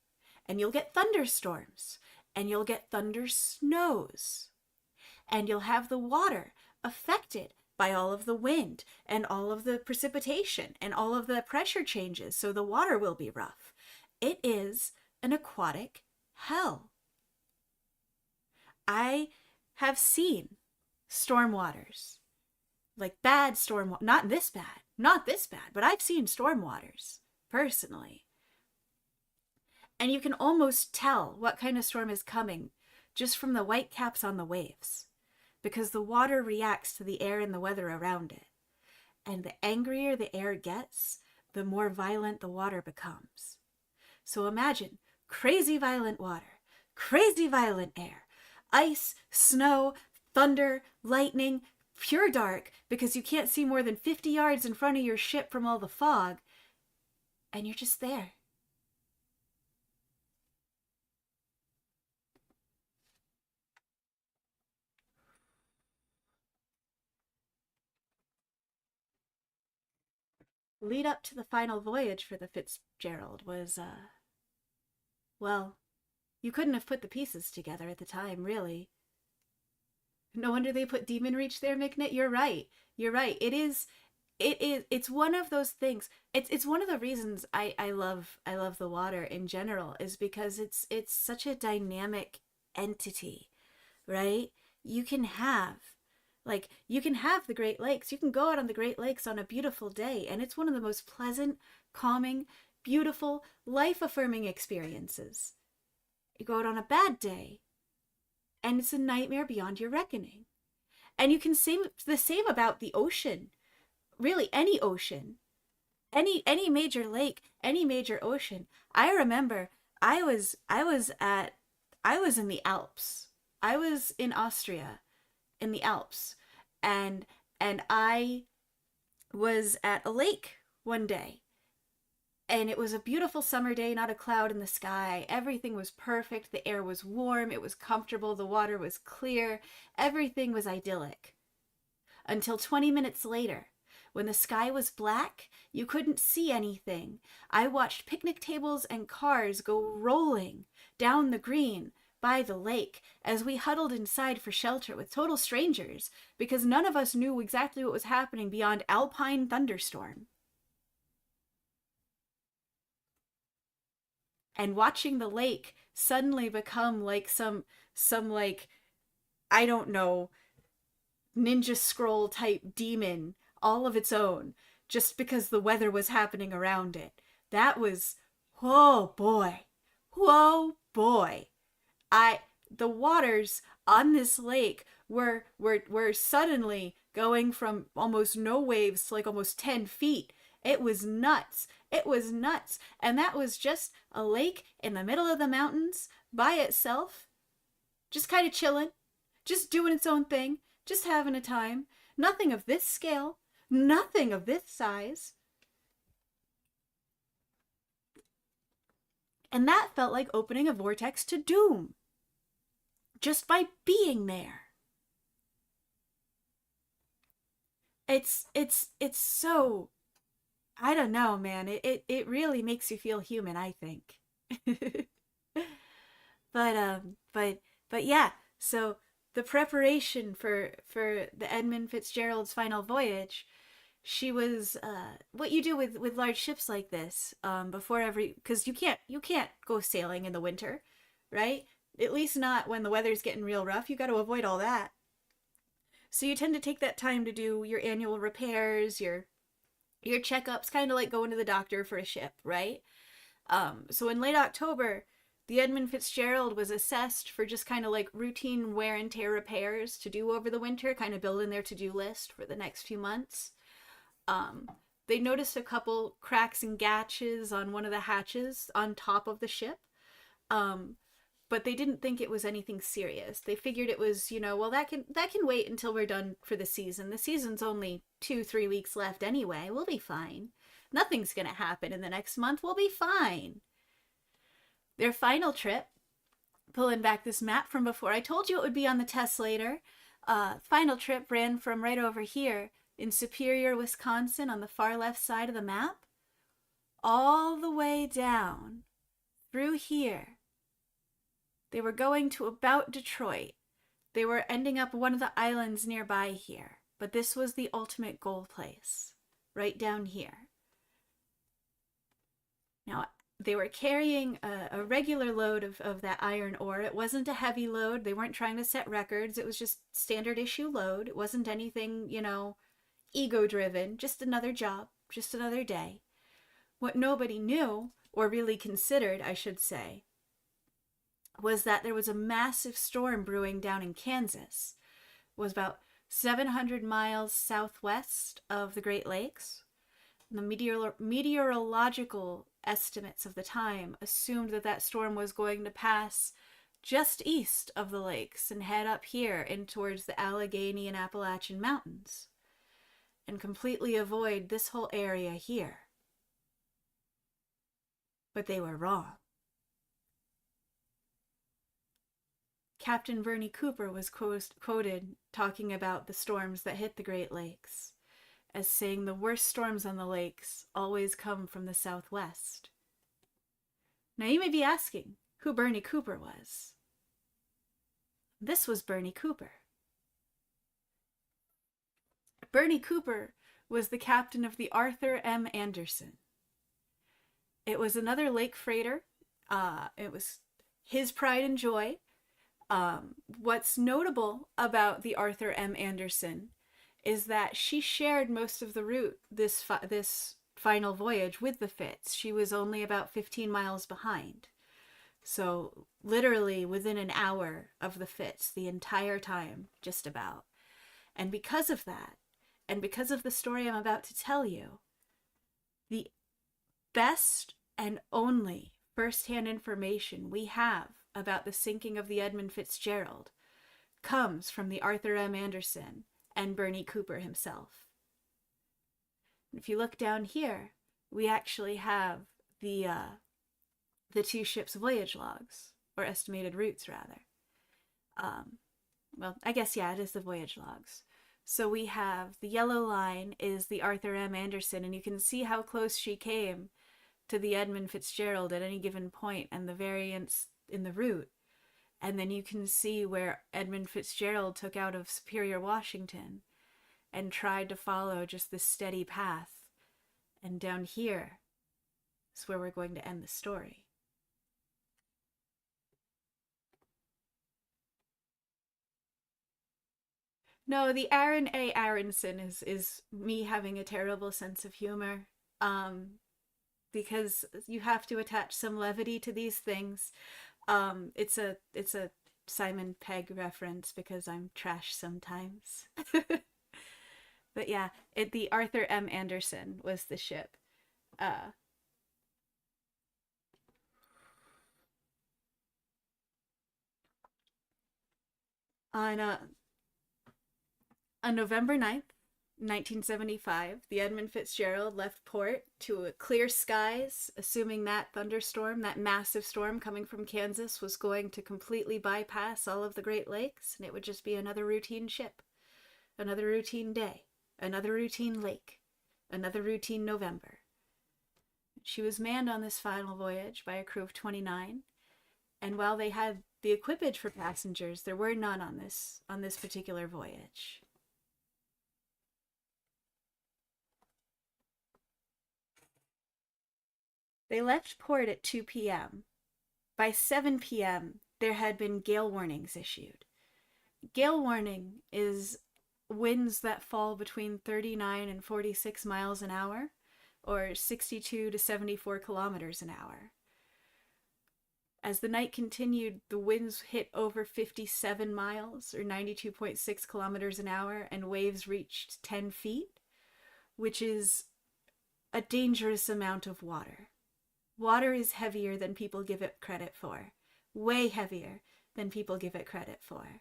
And you'll get thunderstorms. And you'll get thunder snows. And you'll have the water affected by all of the wind and all of the precipitation and all of the pressure changes, so the water will be rough. It is an aquatic hell. I have seen storm waters, like bad storm, not this bad, but I've seen storm waters personally. And you can almost tell what kind of storm is coming just from the white caps on the waves, because the water reacts to the air and the weather around it. And the angrier the air gets, the more violent the water becomes. So imagine crazy violent water, crazy violent air, ice, snow, thunder, lightning, pure dark because you can't see more than 50 yards in front of your ship from all the fog, and you're just there. Lead up to the final voyage for the Fitzgerald was, well, you couldn't have put the pieces together at the time, really. No wonder they put Demon Reach there, McNitt. You're right. You're right. It's one of those things. It's one of the reasons I love the water in general, is because it's such a dynamic entity, right? You can have you can have the Great Lakes. You can go out on the Great Lakes on a beautiful day, and it's one of the most pleasant, calming, beautiful, life-affirming experiences. You go out on a bad day, and it's a nightmare beyond your reckoning. And you can say the same about the ocean. Really, any ocean. Any major lake, any major ocean. I remember I was in the Alps. I was in Austria in the Alps, and I was at a lake one day, and it was a beautiful summer day, not a cloud in the sky. Everything was perfect. The air was warm, it was comfortable, the water was clear, everything was idyllic. Until 20 minutes later, when the sky was black, you couldn't see anything. I watched picnic tables and cars go rolling down the green by the lake as we huddled inside for shelter with total strangers, because none of us knew exactly what was happening beyond alpine thunderstorm. And watching the lake suddenly become like some like, I don't know, ninja scroll type demon all of its own, just because the weather was happening around it. That was, oh boy, whoa boy. The waters on this lake were suddenly going from almost no waves to like almost 10 feet. It was nuts. It was nuts. And that was just a lake in the middle of the mountains by itself, just kind of chilling, just doing its own thing, just having a time. Nothing of this scale, nothing of this size. And that felt like opening a vortex to doom, just by being there. It's so, I don't know, man. It really makes you feel human, I think. But yeah, so the preparation for the Edmund Fitzgerald's final voyage, she was what you do with large ships like this, before every, because you can't go sailing in the winter, right? At least not when the weather's getting real rough. You got to avoid all that. So you tend to take that time to do your annual repairs, your checkups, kind of like going to the doctor for a ship, right? So in late October, the Edmund Fitzgerald was assessed for just kind of like routine wear and tear repairs to do over the winter, kind of building their to-do list for the next few months. They noticed a couple cracks and gatches on one of the hatches on top of the ship. But they didn't think it was anything serious. They figured it was, well, that can wait until we're done for the season. The season's only 2-3 weeks left anyway. We'll be fine. Nothing's gonna happen in the next month. We'll be fine. Their final trip, pulling back this map from before, I told you it would be on the test later. Final trip ran from right over here in Superior, Wisconsin, on the far left side of the map, all the way down through here. They were going to about Detroit. They were ending up one of the islands nearby here. But this was the ultimate goal place, right down here. Now, they were carrying a regular load of that iron ore. It wasn't a heavy load. They weren't trying to set records. It was just standard issue load. It wasn't anything, ego-driven. Just another job, just another day. What nobody knew or really considered, I should say, was that there was a massive storm brewing down in Kansas. It was about 700 miles southwest of the Great Lakes. The meteorological estimates of the time assumed that that storm was going to pass just east of the lakes and head up here in towards the Allegheny and Appalachian Mountains and completely avoid this whole area here. But they were wrong. Captain Bernie Cooper was quoted talking about the storms that hit the Great Lakes as saying the worst storms on the lakes always come from the southwest. Now you may be asking who Bernie Cooper was. This was Bernie Cooper. Bernie Cooper was the captain of the Arthur M. Anderson. It was another lake freighter. It was his pride and joy. What's notable about the Arthur M. Anderson is that she shared most of the route this final voyage with the Fitz. She was only about 15 miles behind. So literally within an hour of the Fitz the entire time, just about. And because of that, and because of the story I'm about to tell you, the best and only first-hand information we have about the sinking of the Edmund Fitzgerald comes from the Arthur M. Anderson and Bernie Cooper himself. If you look down here, we actually have the two ships' voyage logs, or estimated routes, rather. Well, I guess, yeah, it is the voyage logs. So we have the yellow line is the Arthur M. Anderson, and you can see how close she came to the Edmund Fitzgerald at any given point and the variance in the route. And then you can see where Edmund Fitzgerald took out of Superior, Washington, and tried to follow just this steady path. And down here is where we're going to end the story. No, the Aaron A. Aronson is me having a terrible sense of humor. Because you have to attach some levity to these things. It's a Simon Pegg reference because I'm trash sometimes. But yeah, the Arthur M. Anderson was the ship. On November 9th, 1975, the Edmund Fitzgerald left port to clear skies, assuming that thunderstorm, that massive storm coming from Kansas, was going to completely bypass all of the Great Lakes, and it would just be another routine ship, another routine day, another routine lake, another routine November. She was manned on this final voyage by a crew of 29, and while they had the equipage for passengers, there were none on this particular voyage. They left port at 2 p.m. By 7 p.m., there had been gale warnings issued. Gale warning is winds that fall between 39 and 46 miles an hour, or 62 to 74 kilometers an hour. As the night continued, the winds hit over 57 miles, or 92.6 kilometers an hour, and waves reached 10 feet, which is a dangerous amount of water. Water is heavier than people give it credit for. Way heavier than people give it credit for.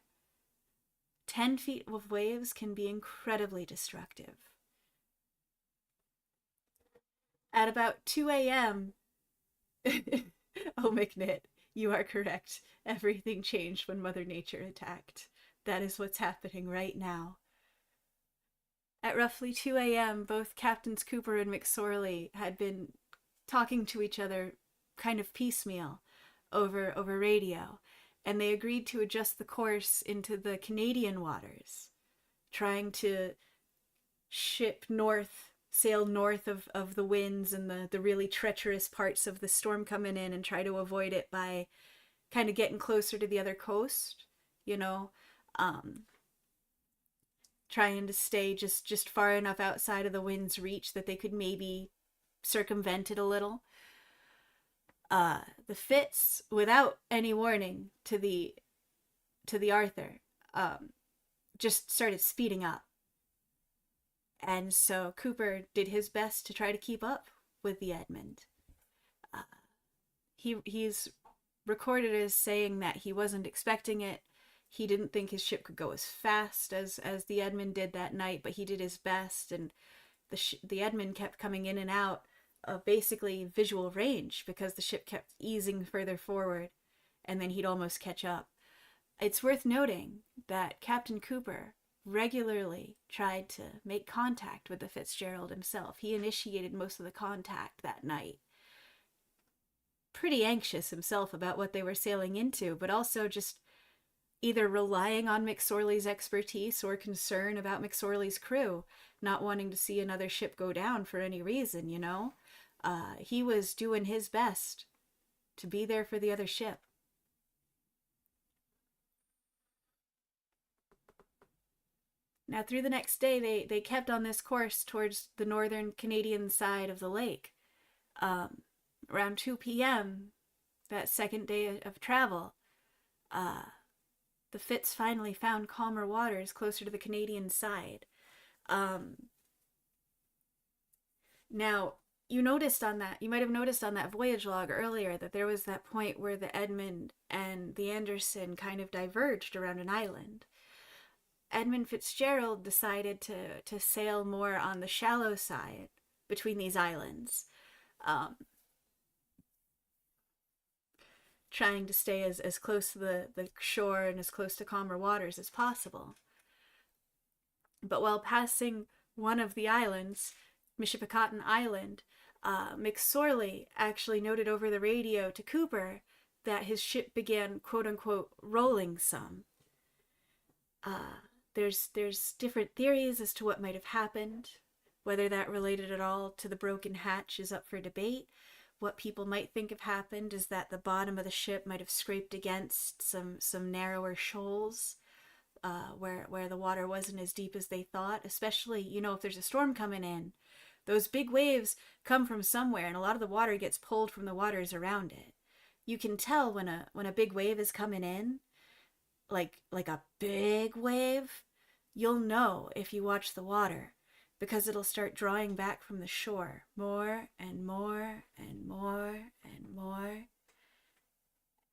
10 feet of waves can be incredibly destructive. At about 2 a.m. Oh, McNitt, you are correct. Everything changed when Mother Nature attacked. That is what's happening right now. At roughly 2 a.m., both Captains Cooper and McSorley had been talking to each other kind of piecemeal over radio, and they agreed to adjust the course into the Canadian waters, trying to sail north of the winds and the really treacherous parts of the storm coming in, and try to avoid it by kind of getting closer to the other coast, trying to stay just far enough outside of the wind's reach that they could maybe circumvent it a little. The Fitz, without any warning to the Arthur, just started speeding up. And so Cooper did his best to try to keep up with the Edmund. Uh, he's recorded as saying that he wasn't expecting it. He didn't think his ship could go as fast as the Edmund did that night, but he did his best, and the Edmund kept coming in and out of basically visual range because the ship kept easing further forward, and then he'd almost catch up. It's worth noting that Captain Cooper regularly tried to make contact with the Fitzgerald himself. He initiated most of the contact that night. Pretty anxious himself about what they were sailing into, but also just either relying on McSorley's expertise or concern about McSorley's crew, not wanting to see another ship go down for any reason, you know? He was doing his best to be there for the other ship. Now, through the next day, they kept on this course towards the northern Canadian side of the lake. Around 2 p.m., that second day of travel, the Fitz finally found calmer waters closer to the Canadian side. Now, you might have noticed on that voyage log earlier that there was that point where the Edmund and the Anderson kind of diverged around an island. Edmund Fitzgerald decided to sail more on the shallow side between these islands, trying to stay as close to the shore and as close to calmer waters as possible. But while passing one of the islands, Michipicoten Island, McSorley actually noted over the radio to Cooper that his ship began, quote-unquote, rolling some. There's different theories as to what might have happened. Whether that related at all to the broken hatch is up for debate. What people might think have happened is that the bottom of the ship might have scraped against some narrower shoals, where the water wasn't as deep as they thought, especially, if there's a storm coming in. Those big waves come from somewhere, and a lot of the water gets pulled from the waters around it. You can tell when a big wave is coming in, like a big wave, you'll know if you watch the water, because it'll start drawing back from the shore more and more and more and more,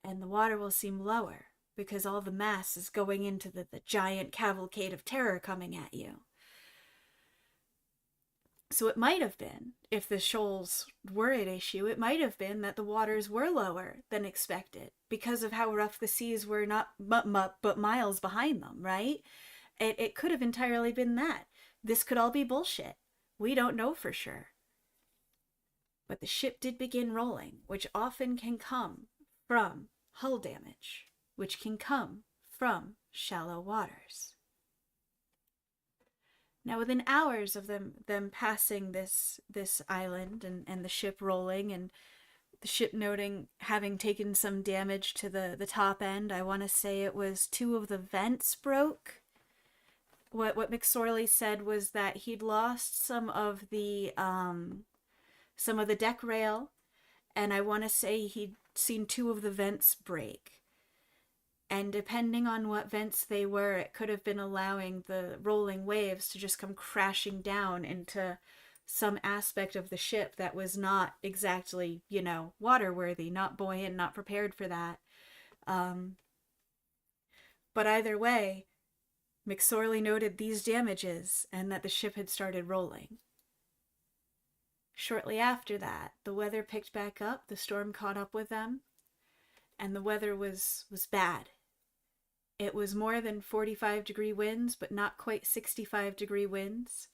and the water will seem lower because all the mass is going into the giant cavalcade of terror coming at you. So it might have been, if the shoals were at issue, it might have been that the waters were lower than expected because of how rough the seas were, not but miles behind them, right? It could have entirely been that. This could all be bullshit. We don't know for sure. But the ship did begin rolling, which often can come from hull damage, which can come from shallow waters. Now, within hours of them passing this island and the ship rolling, and the ship noting having taken some damage to the top end, I want to say it was 2 of the vents broke. What McSorley said was that he'd lost some of the deck rail, and I want to say he'd seen 2 of the vents break. And depending on what vents they were, it could have been allowing the rolling waves to just come crashing down into some aspect of the ship that was not exactly, waterworthy, not buoyant, not prepared for that. But either way, McSorley noted these damages and that the ship had started rolling. Shortly after that, the weather picked back up, the storm caught up with them, and the weather was bad. It was more than 45-degree winds, but not quite 65-degree winds,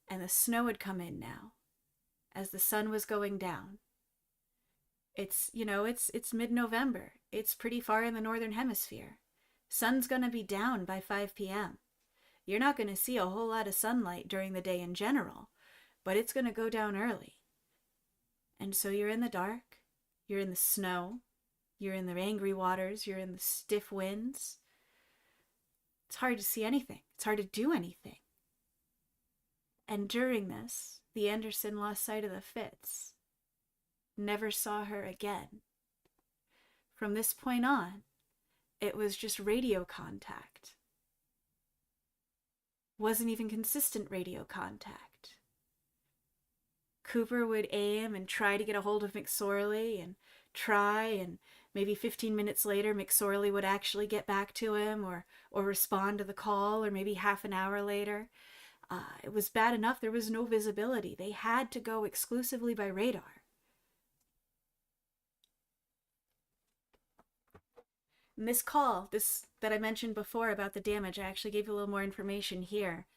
and the snow had come in now, as the sun was going down. It's mid-November. It's pretty far in the northern hemisphere. Sun's gonna be down by 5 p.m. You're not gonna see a whole lot of sunlight during the day in general, but it's gonna go down early. And so you're in the dark, you're in the snow, you're in the angry waters, you're in the stiff winds. It's hard to see anything. It's hard to do anything. And during this, the Anderson lost sight of the Fitz. never saw her again. From this point on, it was just radio contact. Wasn't even consistent radio contact. Cooper would aim and try to get a hold of McSorley and try, and maybe 15 minutes later McSorley would actually get back to him or respond to the call, or maybe half an hour later. It was bad enough there was no visibility. They had to go exclusively by radar. And this call, this that I mentioned before about the damage, I actually gave you a little more information here.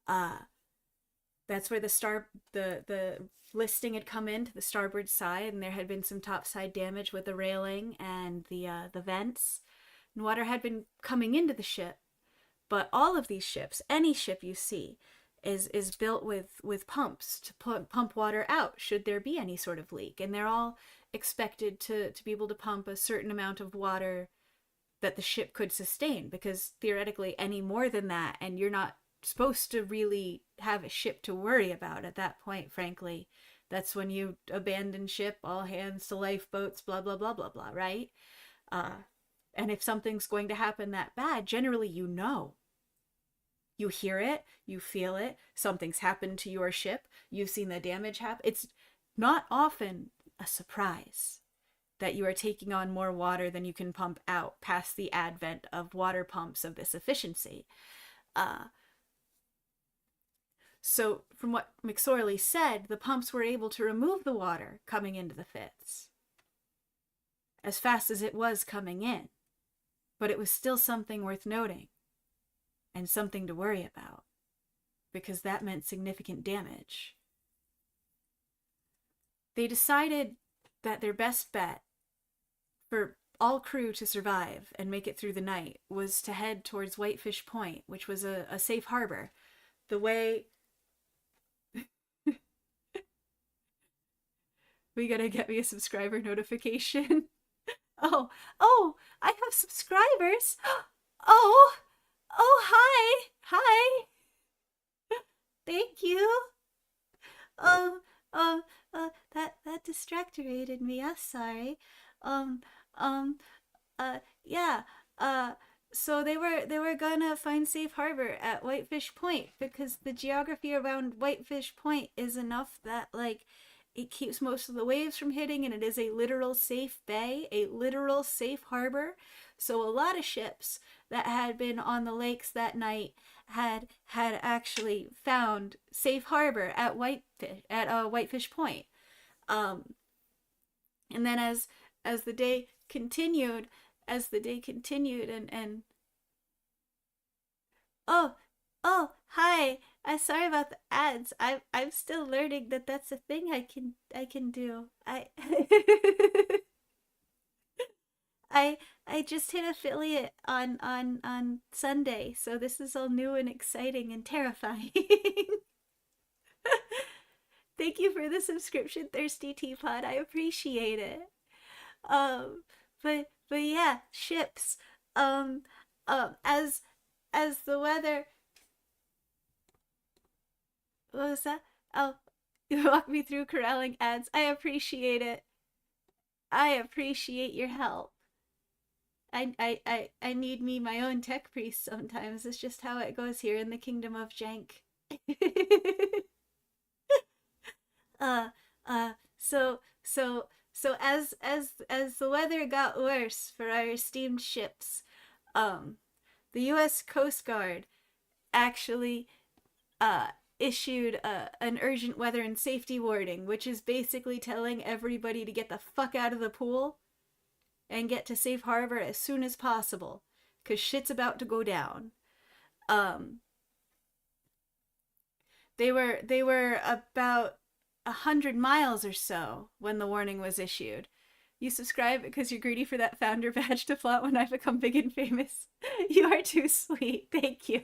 That's where the listing had come in to the starboard side, and there had been some topside damage with the railing and the vents. And water had been coming into the ship, but all of these ships, any ship you see, is built with pumps to pump water out should there be any sort of leak, and they're all expected to be able to pump a certain amount of water that the ship could sustain, because theoretically any more than that and you're not supposed to really have a ship to worry about at that point. Frankly, that's when you abandon ship, all hands to lifeboats, blah blah blah blah blah, right? And if something's going to happen that bad, generally you hear it, you feel it, something's happened to your ship, you've seen the damage happen. It's not often a surprise that you are taking on more water than you can pump out past the advent of water pumps of this efficiency. So from what McSorley said, the pumps were able to remove the water coming into the Fitz as fast as it was coming in, but it was still something worth noting and something to worry about, because that meant significant damage. They decided that their best bet for all crew to survive and make it through the night was to head towards Whitefish Point, which was a safe harbor. The way... We gotta get me a subscriber notification. Oh, I have subscribers. Oh, hi. Thank you. That distracted me. I'm sorry. Yeah. So they were gonna find safe harbor at Whitefish Point, because the geography around Whitefish Point is enough that, like, it keeps most of the waves from hitting, and it is a literal safe bay, a literal safe harbor. So a lot of ships that had been on the lakes that night had actually found safe harbor at Whitefish Point. And then as the day continued, and oh, hi. I'm sorry about the ads. I'm still learning that that's a thing I can do. I just hit affiliate on Sunday, so this is all new and exciting and terrifying. Thank you for the subscription, Thirsty Teapot. I appreciate it. But yeah, ships. As the weather. What was that? Oh, you walk me through corralling ads. I appreciate it. I appreciate your help. I need me my own tech priest sometimes. It's just how it goes here in the kingdom of jank. So as the weather got worse for our esteemed ships, the U.S. Coast Guard actually issued an urgent weather and safety warning, which is basically telling everybody to get the fuck out of the pool and get to safe harbor as soon as possible, because shit's about to go down. They were about 100 miles or so when the warning was issued. You subscribe because you're greedy for that founder badge to flaunt when I become big and famous. You are too sweet. Thank you.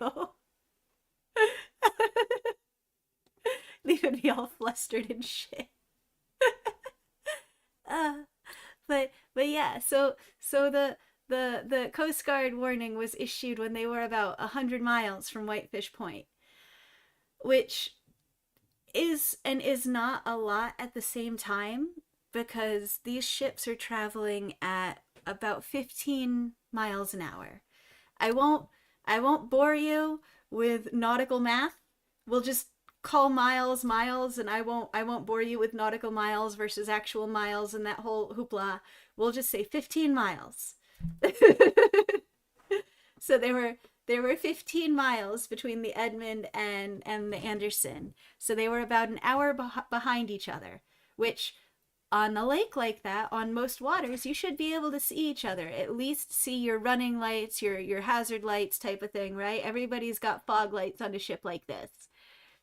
Leaving me all flustered and shit. But yeah, so the Coast Guard warning was issued when they were about 100 miles from Whitefish Point, which is and is not a lot at the same time, because these ships are traveling at about 15 miles an hour. I won't I won't bore you with nautical math. We'll just call miles miles, and I won't bore you with nautical miles versus actual miles and that whole hoopla. We'll just say 15 miles. So there were 15 miles between the Edmund and the Anderson. So they were about an hour behind each other, which on a lake like that, on most waters, you should be able to see each other. At least see your running lights, your hazard lights type of thing, right? Everybody's got fog lights on a ship like this.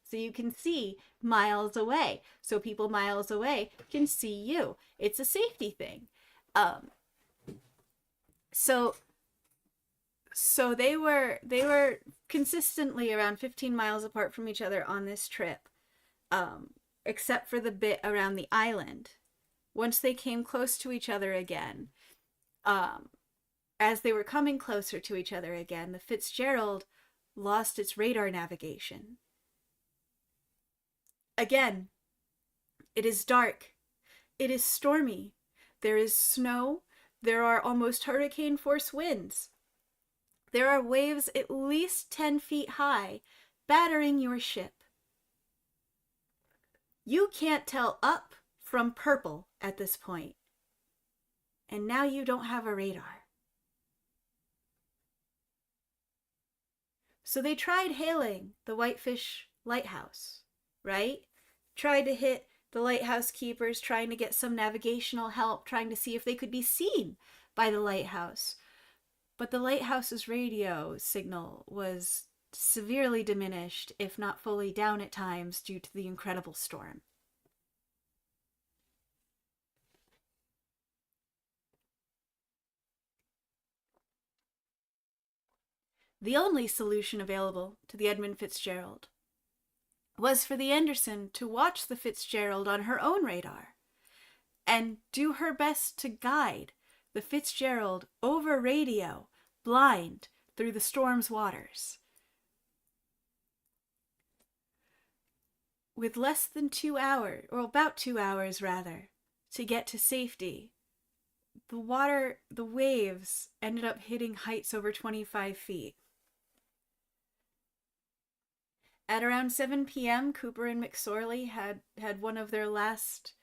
So you can see miles away. So people miles away can see you. It's a safety thing. Um, so so they were consistently around 15 miles apart from each other on this trip, um, except for the bit around the island. Once they came close to each other again, um, as they were coming closer to each other again, the Fitzgerald lost its radar navigation. Again, it is dark. It is stormy. There is snow. There are almost hurricane force winds. There are waves at least 10 feet high, battering your ship. You can't tell up from purple at this point. And now you don't have a radar. So they tried hailing the Whitefish lighthouse, right? Tried to hit the lighthouse keepers, trying to get some navigational help, trying to see if they could be seen by the lighthouse. But the lighthouse's radio signal was severely diminished, if not fully down at times, due to the incredible storm. The only solution available to the Edmund Fitzgerald was for the Anderson to watch the Fitzgerald on her own radar and do her best to guide the Fitzgerald over radio, blind, through the storm's waters. With less than 2 hours, or about 2 hours rather, to get to safety, the waves ended up hitting heights over 25 feet. At around 7 p.m., Cooper and McSorley had one of their last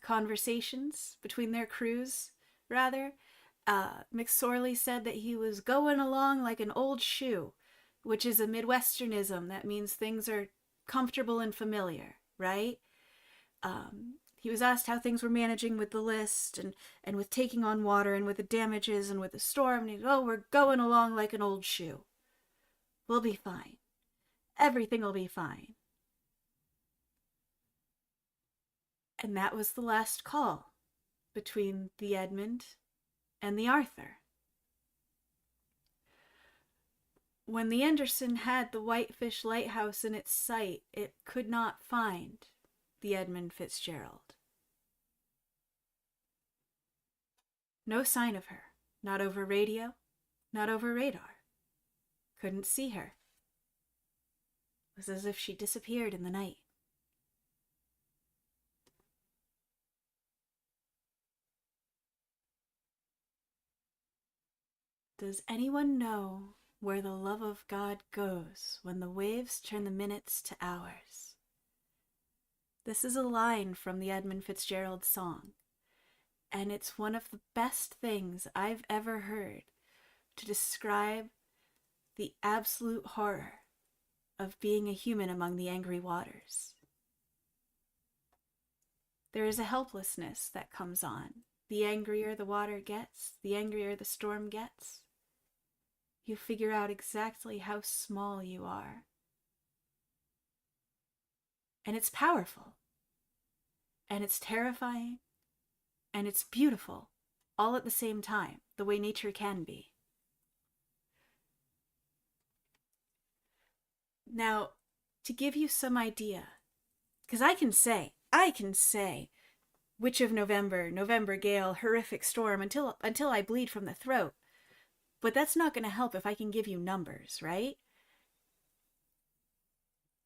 conversations between their crews, rather. McSorley said that he was going along like an old shoe, which is a Midwesternism. That means things are comfortable and familiar, right? He was asked how things were managing with the list and with taking on water and with the damages and with the storm. And he said, "Oh, we're going along like an old shoe. We'll be fine. Everything will be fine." And that was the last call between the Edmund and the Arthur. When the Anderson had the Whitefish lighthouse in its sight, it could not find the Edmund Fitzgerald. No sign of her, not over radio, not over radar. Couldn't see her. It was as if she disappeared in the night. Does anyone know where the love of God goes when the waves turn the minutes to hours? This is a line from the Edmund Fitzgerald song, and it's one of the best things I've ever heard to describe the absolute horror of being a human among the angry waters. There is a helplessness that comes on. The angrier the water gets, the angrier the storm gets. You figure out exactly how small you are. And it's powerful. And it's terrifying. And it's beautiful, all at the same time, the way nature can be. Now, to give you some idea, because I can say, Witch of November, November gale, horrific storm, until I bleed from the throat. But that's not going to help if I can give you numbers, right?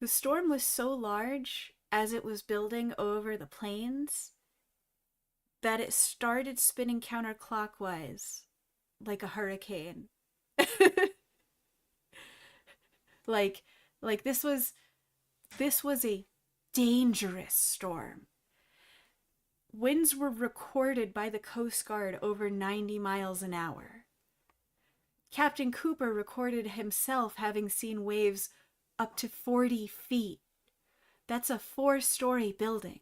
The storm was so large as it was building over the plains, that it started spinning counterclockwise like a hurricane. like like this was a dangerous storm. Winds were recorded by the Coast Guard over 90 miles an hour. Captain Cooper recorded himself having seen waves up to 40 feet. That's a 4-story building.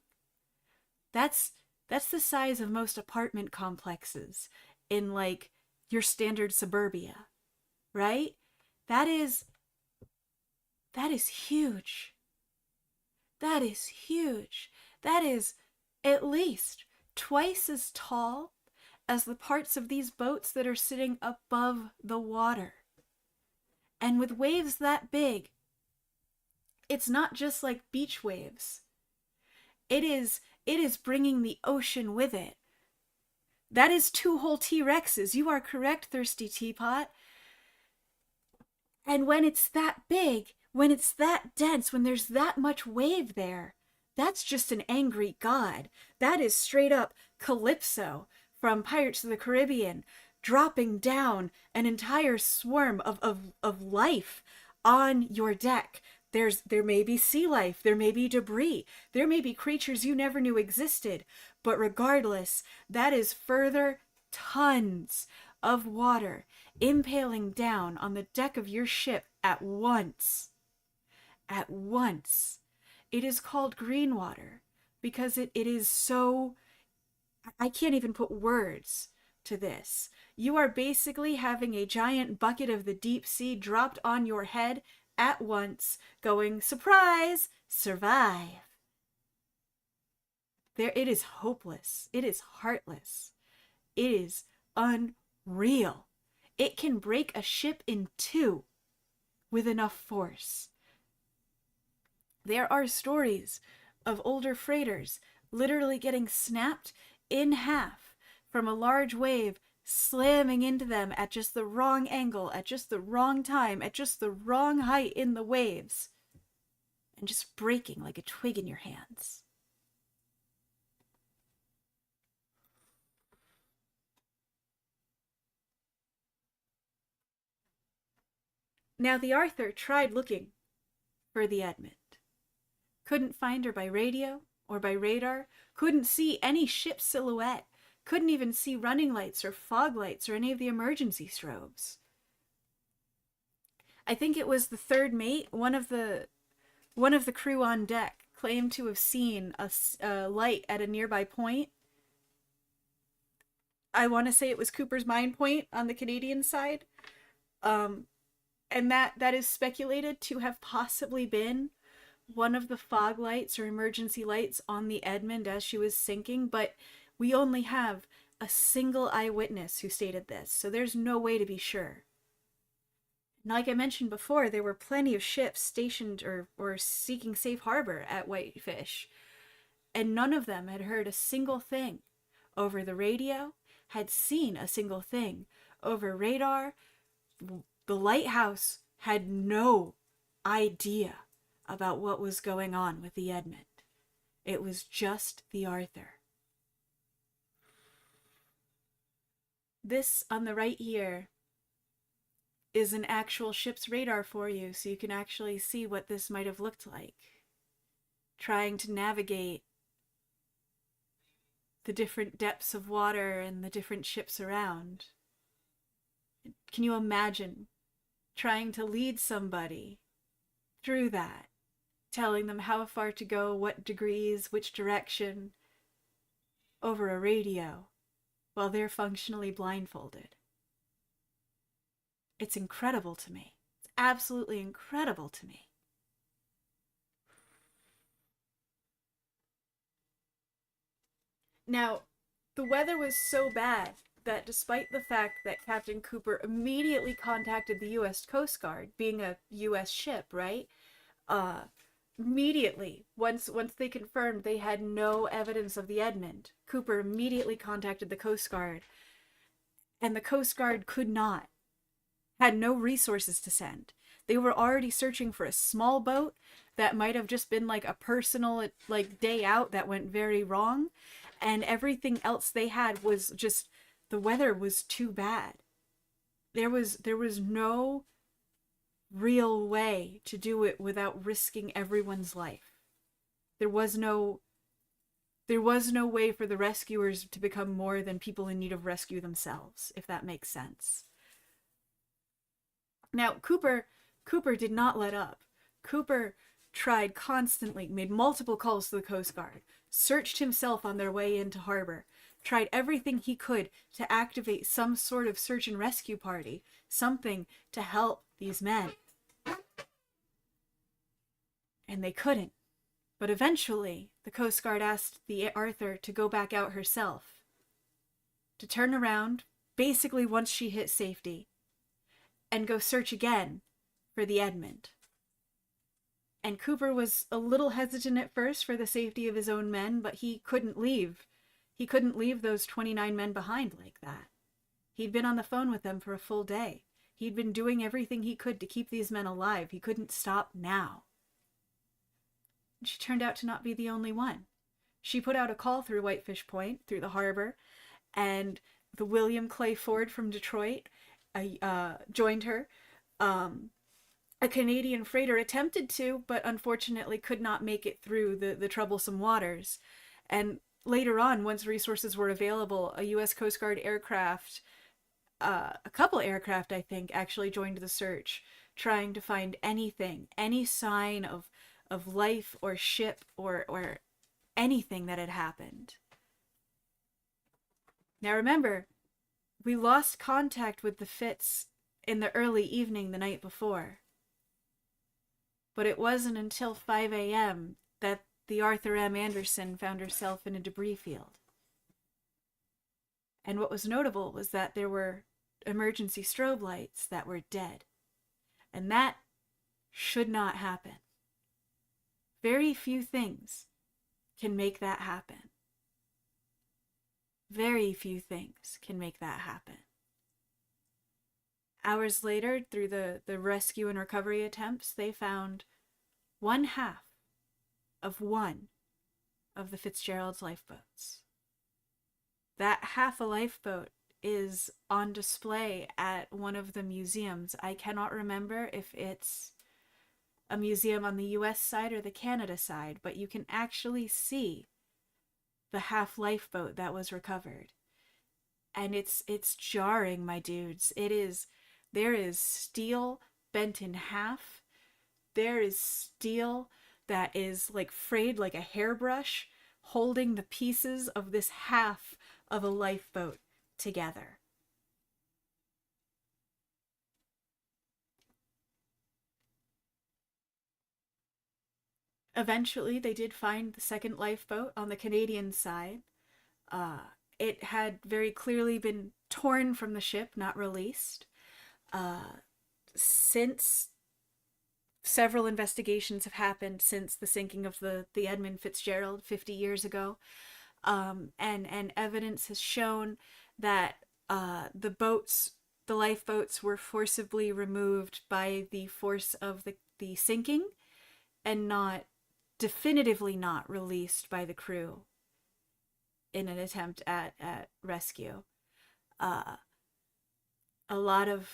That's the size of most apartment complexes in like your standard suburbia, right? That is huge. That is huge. That is at least twice as tall as the parts of these boats that are sitting above the water. And with waves that big, it's not just like beach waves. It is bringing the ocean with it. That is 2 whole T-Rexes. You are correct, Thirsty Teapot. And when it's that big, when it's that dense, when there's that much wave there, that's just an angry god. That is straight up Calypso from Pirates of the Caribbean, dropping down an entire swarm of life on your deck. There may be sea life, there may be debris, there may be creatures you never knew existed, but regardless, that is further tons of water impaling down on the deck of your ship at once. At once. It is called green water because it is so... I can't even put words to this. You are basically having a giant bucket of the deep sea dropped on your head at once, going, surprise, survive. It is hopeless. It is heartless. It is unreal. It can break a ship in 2 with enough force. There are stories of older freighters literally getting snapped in half from a large wave slamming into them at just the wrong angle, at just the wrong time, at just the wrong height in the waves, and just breaking like a twig in your hands. Now the Arthur tried looking for the Edmund. Couldn't find her by radio or by radar, couldn't see any ship silhouette, couldn't even see running lights or fog lights or any of the emergency strobes. I think it was the 3rd mate, one of the crew on deck, claimed to have seen a light at a nearby point. I want to say it was Cooper's Mine Point on the Canadian side. And that is speculated to have possibly been one of the fog lights or emergency lights on the Edmund as she was sinking, but we only have a single eyewitness who stated this, so there's no way to be sure. Like I mentioned before, there were plenty of ships stationed or seeking safe harbor at Whitefish, and none of them had heard a single thing over the radio, had seen a single thing over radar. The lighthouse had no idea about what was going on with the Edmund. It was just the Arthur. This on the right here is an actual ship's radar for you, so you can actually see what this might have looked like. Trying to navigate the different depths of water and the different ships around. Can you imagine trying to lead somebody through that? Telling them how far to go, what degrees, which direction, over a radio, while they're functionally blindfolded. It's incredible to me. It's absolutely incredible to me. Now, the weather was so bad that despite the fact that Captain Cooper immediately contacted the U.S. Coast Guard, being a U.S. ship, right? Immediately, once they confirmed they had no evidence of the Edmund, Cooper immediately contacted the Coast Guard, and the Coast Guard had no resources to send. They were already searching for a small boat that might have just been like a personal like day out that went very wrong, and everything else they had was just the weather was too bad. There was no real way to do it without risking everyone's life. There was no there was no way for the rescuers to become more than people in need of rescue themselves, if that makes sense. Now, Cooper did not let up. Cooper tried constantly, made multiple calls to the Coast Guard, searched himself on their way into harbor, tried everything he could to activate some sort of search and rescue party, something to help these men. And they couldn't. But eventually, the Coast Guard asked the Arthur to go back out herself, to turn around, basically once she hit safety, and go search again for the Edmund. And Cooper was a little hesitant at first for the safety of his own men, but he couldn't leave. He couldn't leave those 29 men behind like that. He'd been on the phone with them for a full day. He'd been doing everything he could to keep these men alive. He couldn't stop now. And she turned out to not be the only one. She put out a call through Whitefish Point, through the harbor, and the William Clay Ford from Detroit joined her. A Canadian freighter attempted to, but unfortunately could not make it through the troublesome waters. And later on, once resources were available, a U.S. Coast Guard aircraft, a couple aircraft, I think, actually joined the search, trying to find anything, any sign of life or ship or anything that had happened. Now remember, we lost contact with the Fitz in the early evening the night before. But it wasn't until 5 a.m. that the Arthur M. Anderson found herself in a debris field. And what was notable was that there were emergency strobe lights that were dead. And that should not happen. Very few things can make that happen. Very few things can make that happen. Hours later, through the rescue and recovery attempts, they found one half of one of the Fitzgerald's lifeboats. That half a lifeboat is on display at one of the museums. I cannot remember if it's a museum on the US side or the Canada side, but you can actually see the half lifeboat that was recovered. And it's jarring, my dudes. There is steel bent in half. There is steel that is like frayed like a hairbrush, holding the pieces of this half of a lifeboat together. Eventually, they did find the second lifeboat on the Canadian side. It had very clearly been torn from the ship, not released. Since several investigations have happened since the sinking of the Edmund Fitzgerald 50 years ago, and evidence has shown that the lifeboats were forcibly removed by the force of the sinking, and definitively not released by the crew in an attempt at rescue. A lot of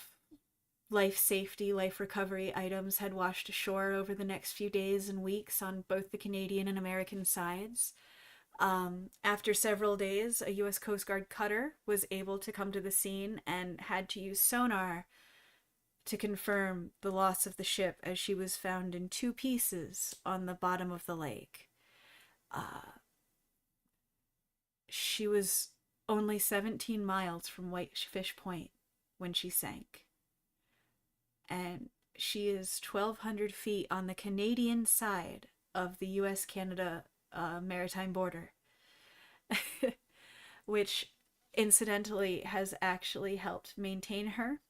life safety, life recovery items had washed ashore over the next few days and weeks on both the Canadian and American sides. After several days, a U.S. Coast Guard cutter was able to come to the scene and had to use sonar to confirm the loss of the ship, as she was found in two pieces on the bottom of the lake. She was only 17 miles from Whitefish Point when she sank. And she is 1,200 feet on the Canadian side of the U.S.-Canada maritime border, which incidentally has actually helped maintain her,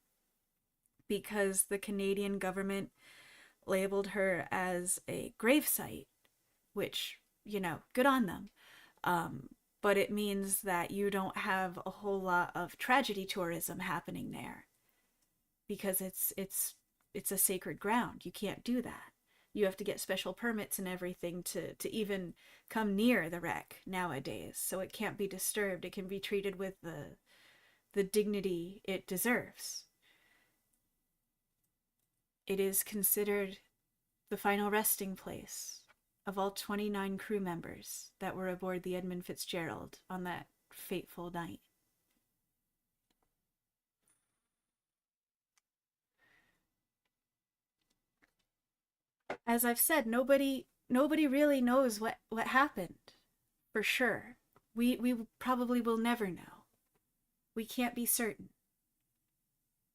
because the Canadian government labeled her as a gravesite, which, good on them. But it means that you don't have a whole lot of tragedy tourism happening there, because it's a sacred ground. You can't do that. You have to get special permits and everything to even come near the wreck nowadays. So it can't be disturbed. It can be treated with the dignity it deserves. It is considered the final resting place of all 29 crew members that were aboard the Edmund Fitzgerald on that fateful night. As I've said, nobody really knows what happened for sure. We probably will never know. We can't be certain.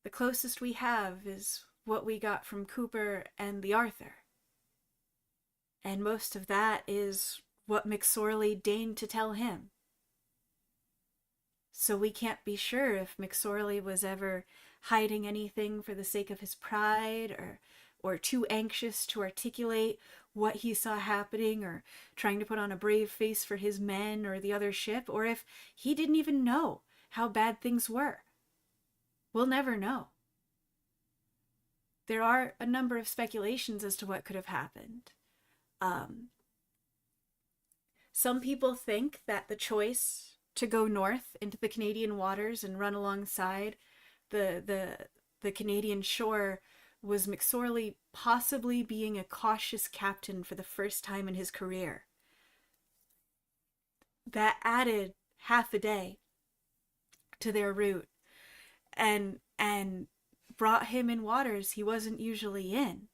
The closest we have is what we got from Cooper and the Arthur. And most of that is what McSorley deigned to tell him. So we can't be sure if McSorley was ever hiding anything for the sake of his pride, or too anxious to articulate what he saw happening, or trying to put on a brave face for his men or the other ship, or if he didn't even know how bad things were. We'll never know. There are a number of speculations as to what could have happened. Some people think that the choice to go north into the Canadian waters and run alongside the Canadian shore was McSorley possibly being a cautious captain for the first time in his career. That added half a day to their route and brought him in waters he wasn't usually in.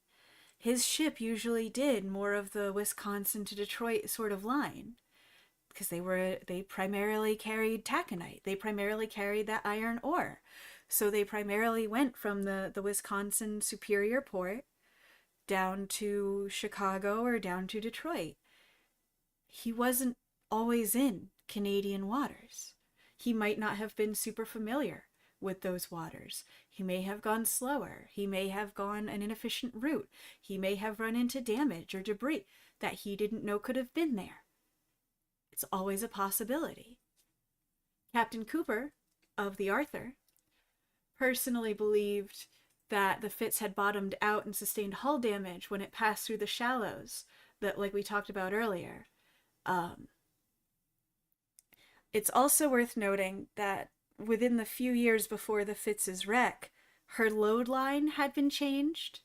His ship usually did more of the Wisconsin to Detroit sort of line, because they primarily carried taconite. They primarily carried that iron ore. So they primarily went from the Wisconsin Superior Port down to Chicago or down to Detroit. He wasn't always in Canadian waters. He might not have been super familiar with those waters. He may have gone slower. He may have gone an inefficient route. He may have run into damage or debris that he didn't know could have been there. It's always a possibility. Captain Cooper of the Arthur personally believed that the Fitz had bottomed out and sustained hull damage when it passed through the shallows that, like we talked about earlier. It's also worth noting that within the few years before the Fitz's wreck, her load line had been changed,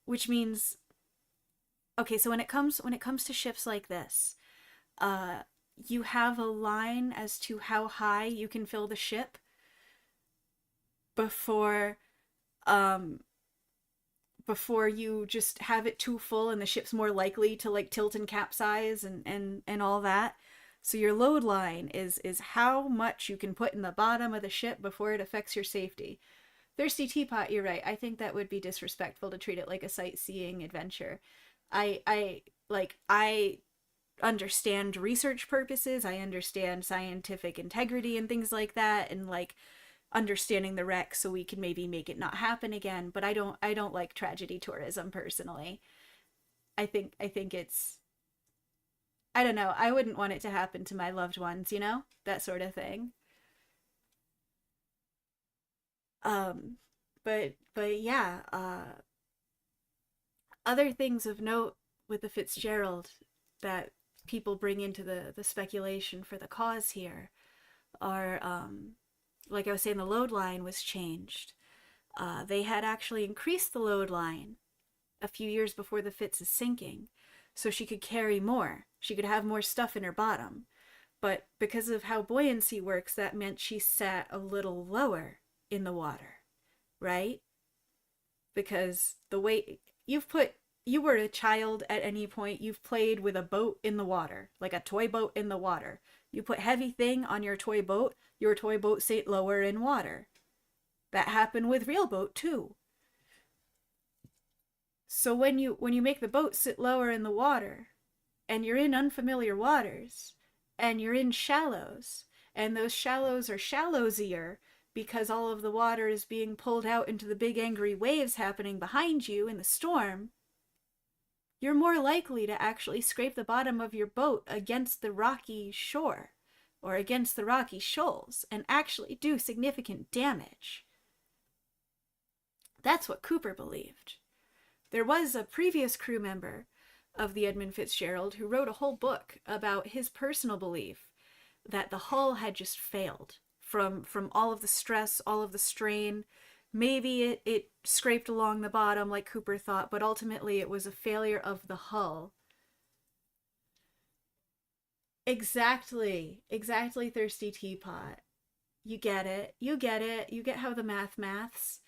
which means, okay, so when it comes to ships like this, you have a line as to how high you can fill the ship before you just have it too full and the ship's more likely to like tilt and capsize and all that. So your load line is how much you can put in the bottom of the ship before it affects your safety. Thirsty Teapot, you're right. I think that would be disrespectful to treat it like a sightseeing adventure. I understand research purposes. I understand scientific integrity and things like that, and like understanding the wreck so we can maybe make it not happen again. But I don't like tragedy tourism personally. I think it's, I don't know. I wouldn't want it to happen to my loved ones, you know? That sort of thing. But yeah, other things of note with the Fitzgerald that people bring into the speculation for the cause here are, like I was saying, the load line was changed. They had actually increased the load line a few years before the Fitz is sinking, so she could carry more. She could have more stuff in her bottom. But because of how buoyancy works, that meant she sat a little lower in the water, right? Because the weight you were a child at any point, you've played with a boat in the water, like a toy boat in the water. You put heavy thing on your toy boat sat lower in water. That happened with real boat too. So when you make the boat sit lower in the water, and you're in unfamiliar waters, and you're in shallows, and those shallows are shallowsier because all of the water is being pulled out into the big angry waves happening behind you in the storm, you're more likely to actually scrape the bottom of your boat against the rocky shore or against the rocky shoals and actually do significant damage. That's what Cooper believed. there was a previous crew member of the Edmund Fitzgerald who wrote a whole book about his personal belief that the hull had just failed from all of the stress, all of the strain. Maybe it scraped along the bottom like Cooper thought, but ultimately it was a failure of the hull. Exactly, thirsty teapot. You get it. You get it. You get how the maths.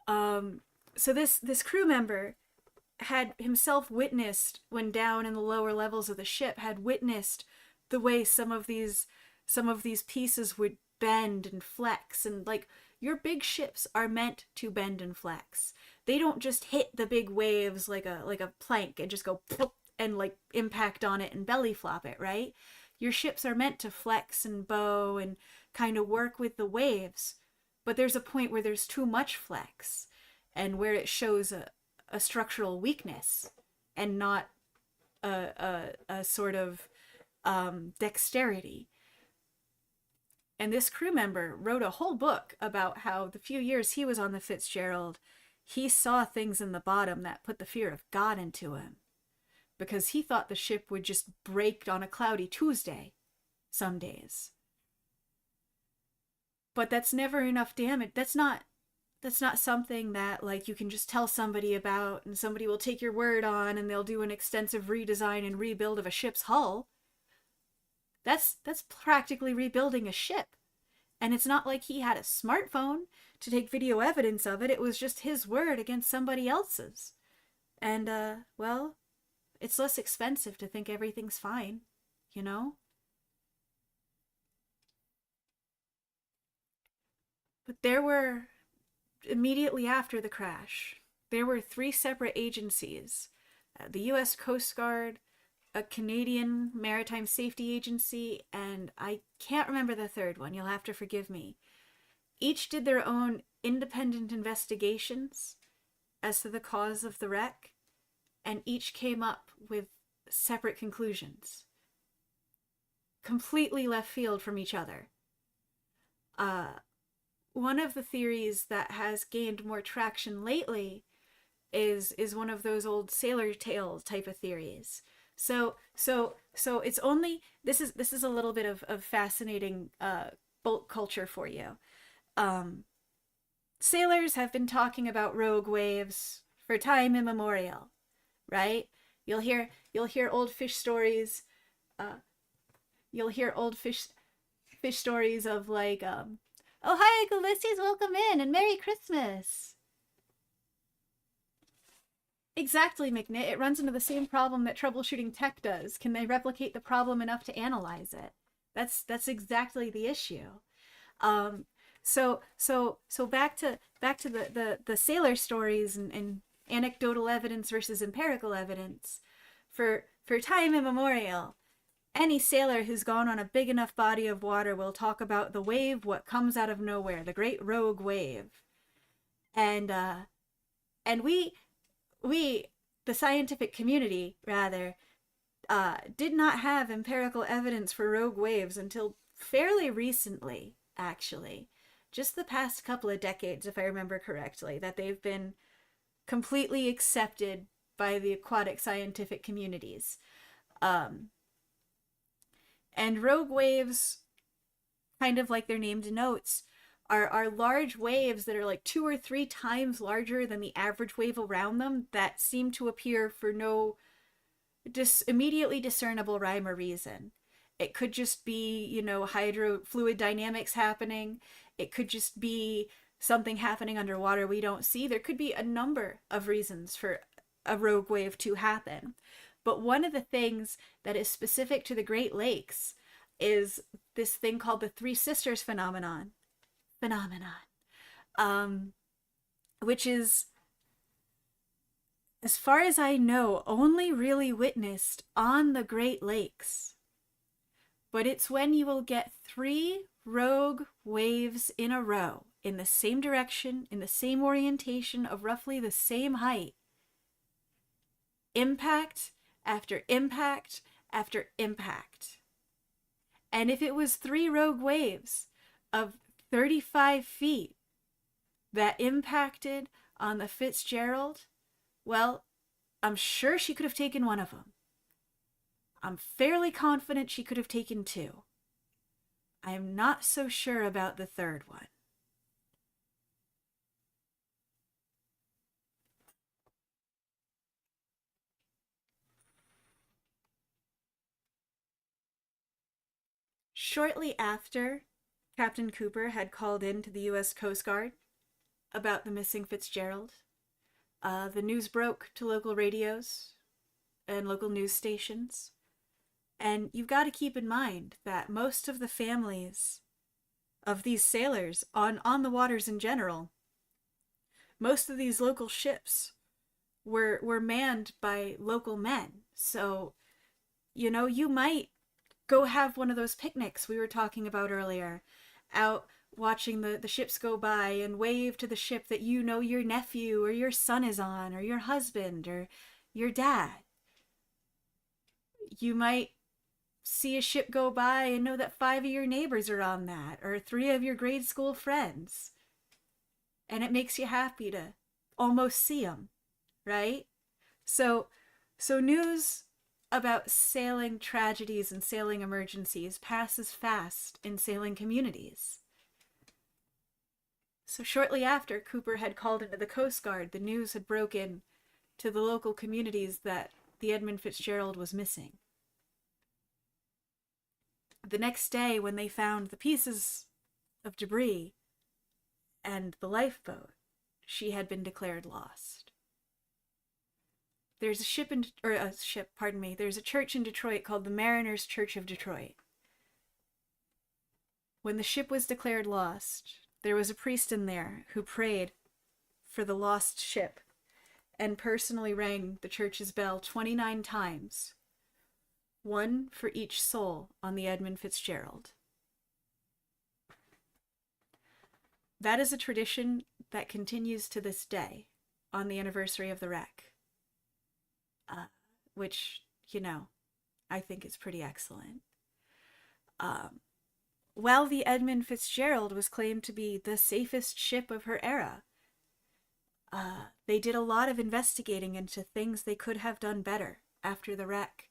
Um, so this crew member had himself witnessed, when down in the lower levels of the ship, had witnessed the way some of these pieces would bend and flex, and like, your big ships are meant to bend and flex. They don't just hit the big waves like a plank and just go poof, and like impact on it and belly flop it, right? Your ships are meant to flex and bow and kind of work with the waves, but there's a point where there's too much flex and where it shows a structural weakness and not a sort of dexterity. And this crew member wrote a whole book about how the few years he was on the Fitzgerald, he saw things in the bottom that put the fear of God into him, because he thought the ship would just break on a cloudy Tuesday some days. But that's never enough damage. That's not something that like you can just tell somebody about and somebody will take your word on and they'll do an extensive redesign and rebuild of a ship's hull. That's practically rebuilding a ship. And it's not like he had a smartphone to take video evidence of it. It was just his word against somebody else's. And, well, it's less expensive to think everything's fine, you know? But immediately after the crash, there were 3 separate agencies. The U.S. Coast Guard, a Canadian Maritime Safety Agency, and I can't remember the third one, you'll have to forgive me. Each did their own independent investigations as to the cause of the wreck, and each came up with separate conclusions. Completely left field from each other. One of the theories that has gained more traction lately is one of those old sailor tale type of theories. So it's only, this is a little bit of fascinating boat culture for you. Sailors have been talking about rogue waves for time immemorial, right? You'll hear old fish stories. You'll hear old fish stories of like, oh hi Ulysses, welcome in, and Merry Christmas. Exactly, McNitt. It runs into the same problem that troubleshooting tech does. Can they replicate the problem enough to analyze it? That's exactly the issue. So back to the sailor stories and anecdotal evidence versus empirical evidence. For time immemorial, any sailor who's gone on a big enough body of water will talk about the wave, what comes out of nowhere, the great rogue wave. And we, the scientific community, rather, did not have empirical evidence for rogue waves until fairly recently, actually. Just the past couple of decades, if I remember correctly, that they've been completely accepted by the aquatic scientific communities. And rogue waves, kind of like their name denotes, are large waves that are like 2 or 3 times larger than the average wave around them that seem to appear for no immediately discernible rhyme or reason. It could just be, hydrofluid dynamics happening. It could just be something happening underwater we don't see. There could be a number of reasons for a rogue wave to happen. But one of the things that is specific to the Great Lakes is this thing called the Three Sisters phenomenon, which is, as far as I know, only really witnessed on the Great Lakes. But it's when you will get 3 rogue waves in a row, in the same direction, in the same orientation, of roughly the same height. Impact after impact after impact. And if it was 3 rogue waves of 35 feet that impacted on the Fitzgerald, Well, I'm sure she could have taken one of them. I'm fairly confident she could have taken two. I am not so sure about the third one. Shortly after Captain Cooper had called in to the U.S. Coast Guard about the missing Fitzgerald, the news broke to local radios and local news stations. And you've got to keep in mind that most of the families of these sailors on the waters in general, most of these local ships were manned by local men. So, you might go have one of those picnics we were talking about earlier, out watching the ships go by and wave to the ship that your nephew or your son is on, or your husband or your dad. You might see a ship go by and know that 5 of your neighbors are on that, or 3 of your grade school friends. And it makes you happy to almost see them, right? So, so news about sailing tragedies and sailing emergencies passes fast in sailing communities. So shortly after Cooper had called into the Coast Guard, the news had broken to the local communities that the Edmund Fitzgerald was missing. The next day, when they found the pieces of debris and the lifeboat, she had been declared lost. There's there's a church in Detroit called the Mariners Church of Detroit. When the ship was declared lost, there was a priest in there who prayed for the lost ship and personally rang the church's bell 29 times, one for each soul on the Edmund Fitzgerald. That is a tradition that continues to this day on the anniversary of the wreck, which, I think is pretty excellent. While the Edmund Fitzgerald was claimed to be the safest ship of her era, they did a lot of investigating into things they could have done better after the wreck.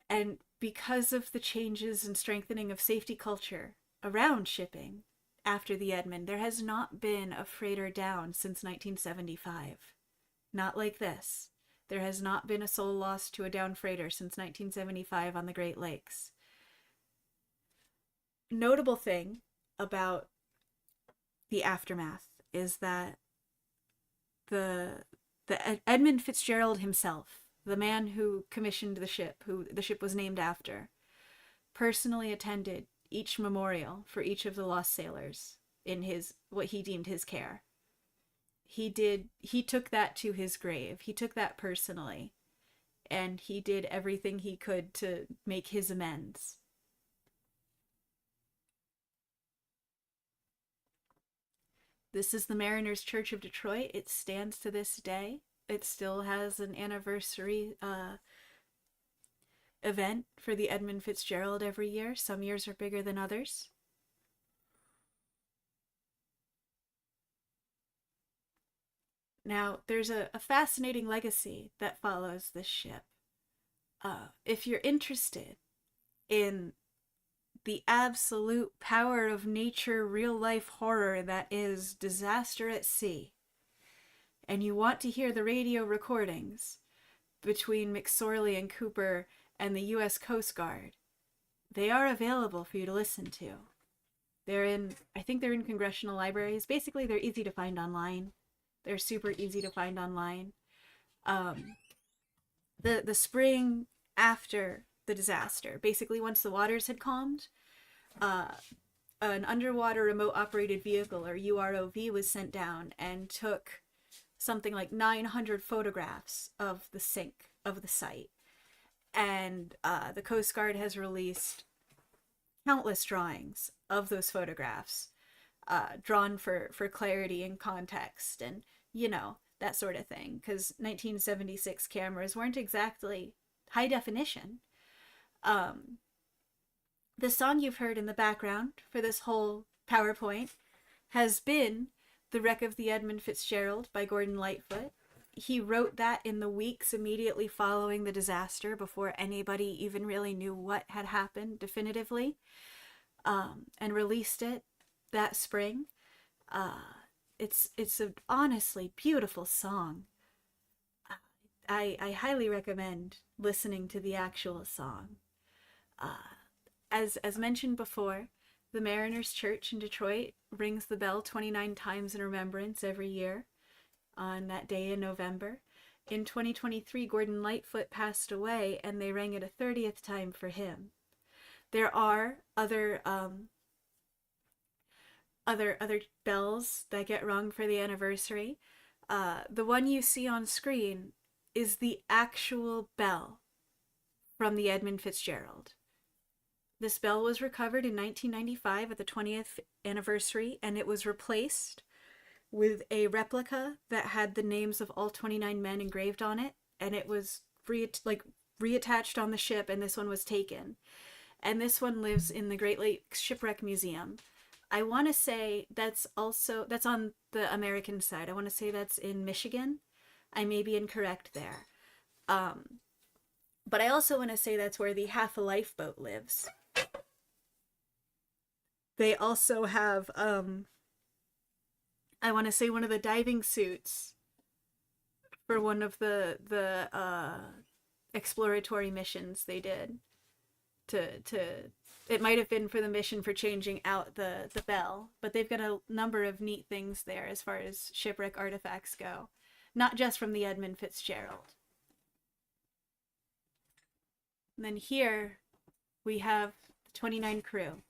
And because of the changes and strengthening of safety culture around shipping after the Edmund, there has not been a freighter down since 1975. Not like this. There has not been a soul lost to a downed freighter since 1975 on the Great Lakes. Notable thing about the aftermath is that the Edmund Fitzgerald himself, the man who commissioned the ship, who the ship was named after, personally attended each memorial for each of the lost sailors in what he deemed his care. He took that to his grave. He took that personally, and he did everything he could to make his amends. This is the Mariners Church of Detroit. It stands to this day. It still has an anniversary event for the Edmund Fitzgerald every year. Some years are bigger than others. Now, there's a fascinating legacy that follows this ship. If you're interested in the absolute power of nature, real life horror that is disaster at sea, and you want to hear the radio recordings between McSorley and Cooper and the U.S. Coast Guard, they are available for you to listen to. I think they're in congressional libraries. Basically, they're easy to find online. They're super easy to find online. The spring after the disaster, basically once the waters had calmed, an underwater remote operated vehicle, or UROV, was sent down and took something like 900 photographs of the sink of the site. And the Coast Guard has released countless drawings of those photographs, drawn for clarity and context and, that sort of thing. Because 1976 cameras weren't exactly high definition. The song you've heard in the background for this whole PowerPoint has been The Wreck of the Edmund Fitzgerald by Gordon Lightfoot. he wrote that in the weeks immediately following the disaster, before anybody even really knew what had happened definitively, and released it that spring. Uh, it's an honestly beautiful song. I highly recommend listening to the actual song. Uh, as mentioned before, the Mariners Church in Detroit rings the bell 29 times in remembrance every year on that day in November. In 2023, Gordon Lightfoot passed away, and they rang it a 30th time for him. There are other bells that get rung for the anniversary. The one you see on screen is the actual bell from the Edmund Fitzgerald. This bell was recovered in 1995 at the 20th anniversary, and it was replaced with a replica that had the names of all 29 men engraved on it, and it was reattached on the ship, and this one was taken. And this one lives in the Great Lakes Shipwreck Museum. I want to say that's on the American side. I want to say that's in Michigan. I may be incorrect there. But I also want to say that's where the Half a Lifeboat lives. They also have, I want to say, one of the diving suits for one of the exploratory missions they did. It might have been for the mission for changing out the bell, but they've got a number of neat things there as far as shipwreck artifacts go, not just from the Edmund Fitzgerald. And then here we have the 29 crew.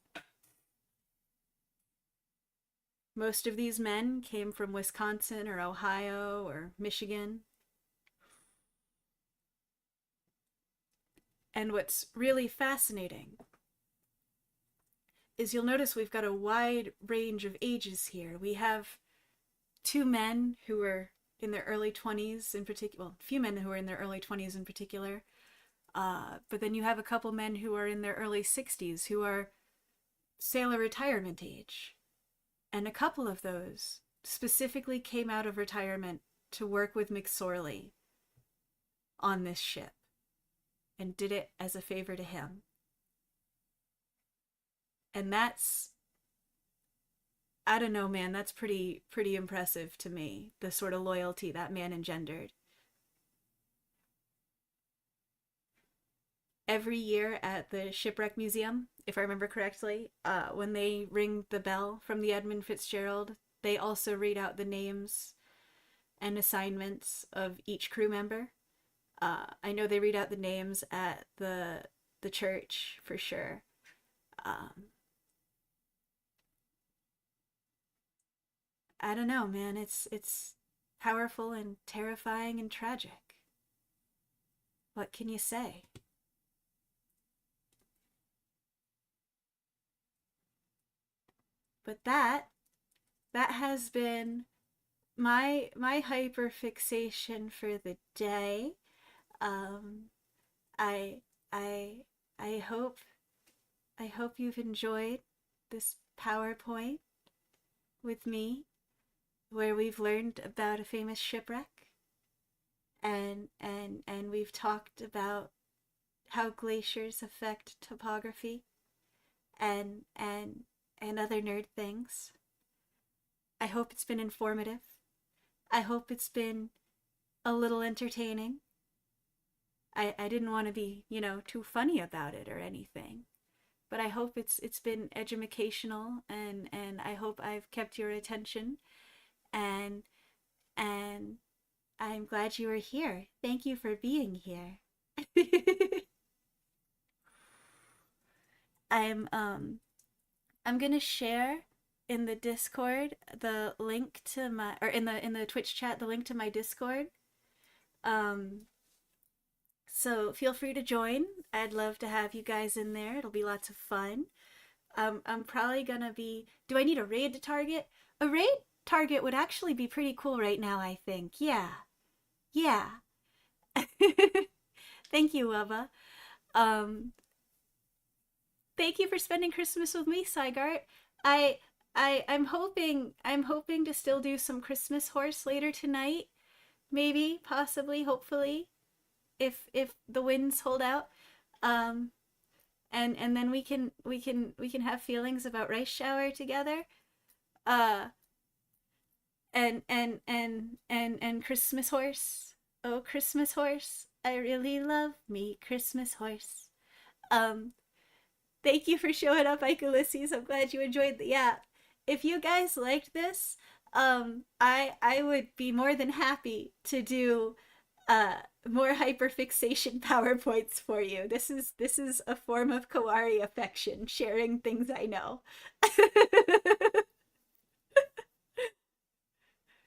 Most of these men came from Wisconsin or Ohio or Michigan. And what's really fascinating is you'll notice we've got a wide range of ages here. We have two men who were in their early 20s in particular, well, a few men who are in their early 20s in particular, but then you have a couple men who are in their early 60s who are sailor retirement age. And a couple of those specifically came out of retirement to work with McSorley on this ship, and did it as a favor to him. And that's, I don't know, man, that's pretty impressive to me, the sort of loyalty that man engendered. Every year at the Shipwreck Museum, if I remember correctly, when they ring the bell from the Edmund Fitzgerald, they also read out the names and assignments of each crew member. I know they read out the names at the church for sure. I don't know, man. It's powerful and terrifying and tragic. What can you say? But that has been my hyperfixation for the day. Um, I I I hope you've enjoyed this PowerPoint with me, where we've learned about a famous shipwreck, and we've talked about how glaciers affect topography and other nerd things. I hope it's been informative. I hope it's been a little entertaining. I didn't want to be, too funny about it or anything. But I hope it's been educational, and I hope I've kept your attention, and and I'm glad you were here. Thank you for being here. I'm I'm gonna share in the Discord the link to my, or in the Twitch chat, the link to my Discord. So feel free to join. I'd love to have you guys in there. It'll be lots of fun. I'm probably gonna be. Do I need a raid to target? A raid target would actually be pretty cool right now, I think. Yeah. Yeah. Thank you, Wubba. Um, Thank you for spending Christmas with me, Sygart. I'm hoping to still do some Christmas horse later tonight. maybe, possibly, hopefully, if the winds hold out. Um, and then we can have feelings about rice shower together. Uh, and Christmas horse. Oh, Christmas horse, I really love me Christmas horse. Um, Thank you for showing up, Ike Ulysses. I'm glad you enjoyed the app. If you guys liked this, I would be more than happy to do uh more hyperfixation PowerPoints for you. This is a form of Kawari affection, sharing things I know.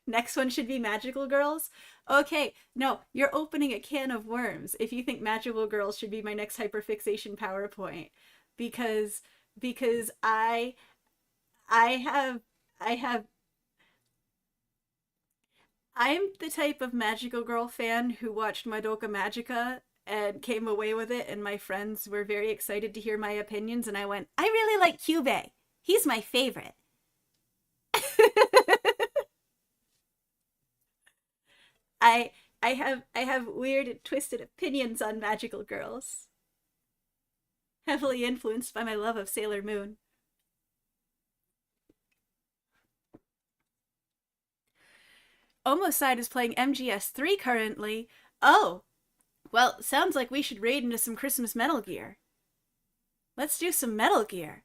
Next one should be Magical Girls. Okay, no, you're opening a can of worms if you think Magical Girls should be my next hyperfixation PowerPoint, because because I have I have I'm the type of Magical Girl fan who watched Madoka Magica and came away with it, and my friends were very excited to hear my opinions, and I went, I really like Kyubey. He's my favorite. I I have weird and twisted opinions on magical girls, heavily influenced by my love of Sailor Moon. Omoside is playing MGS3 currently. Oh, well, sounds like we should raid into some Christmas Metal Gear. Let's do some Metal Gear.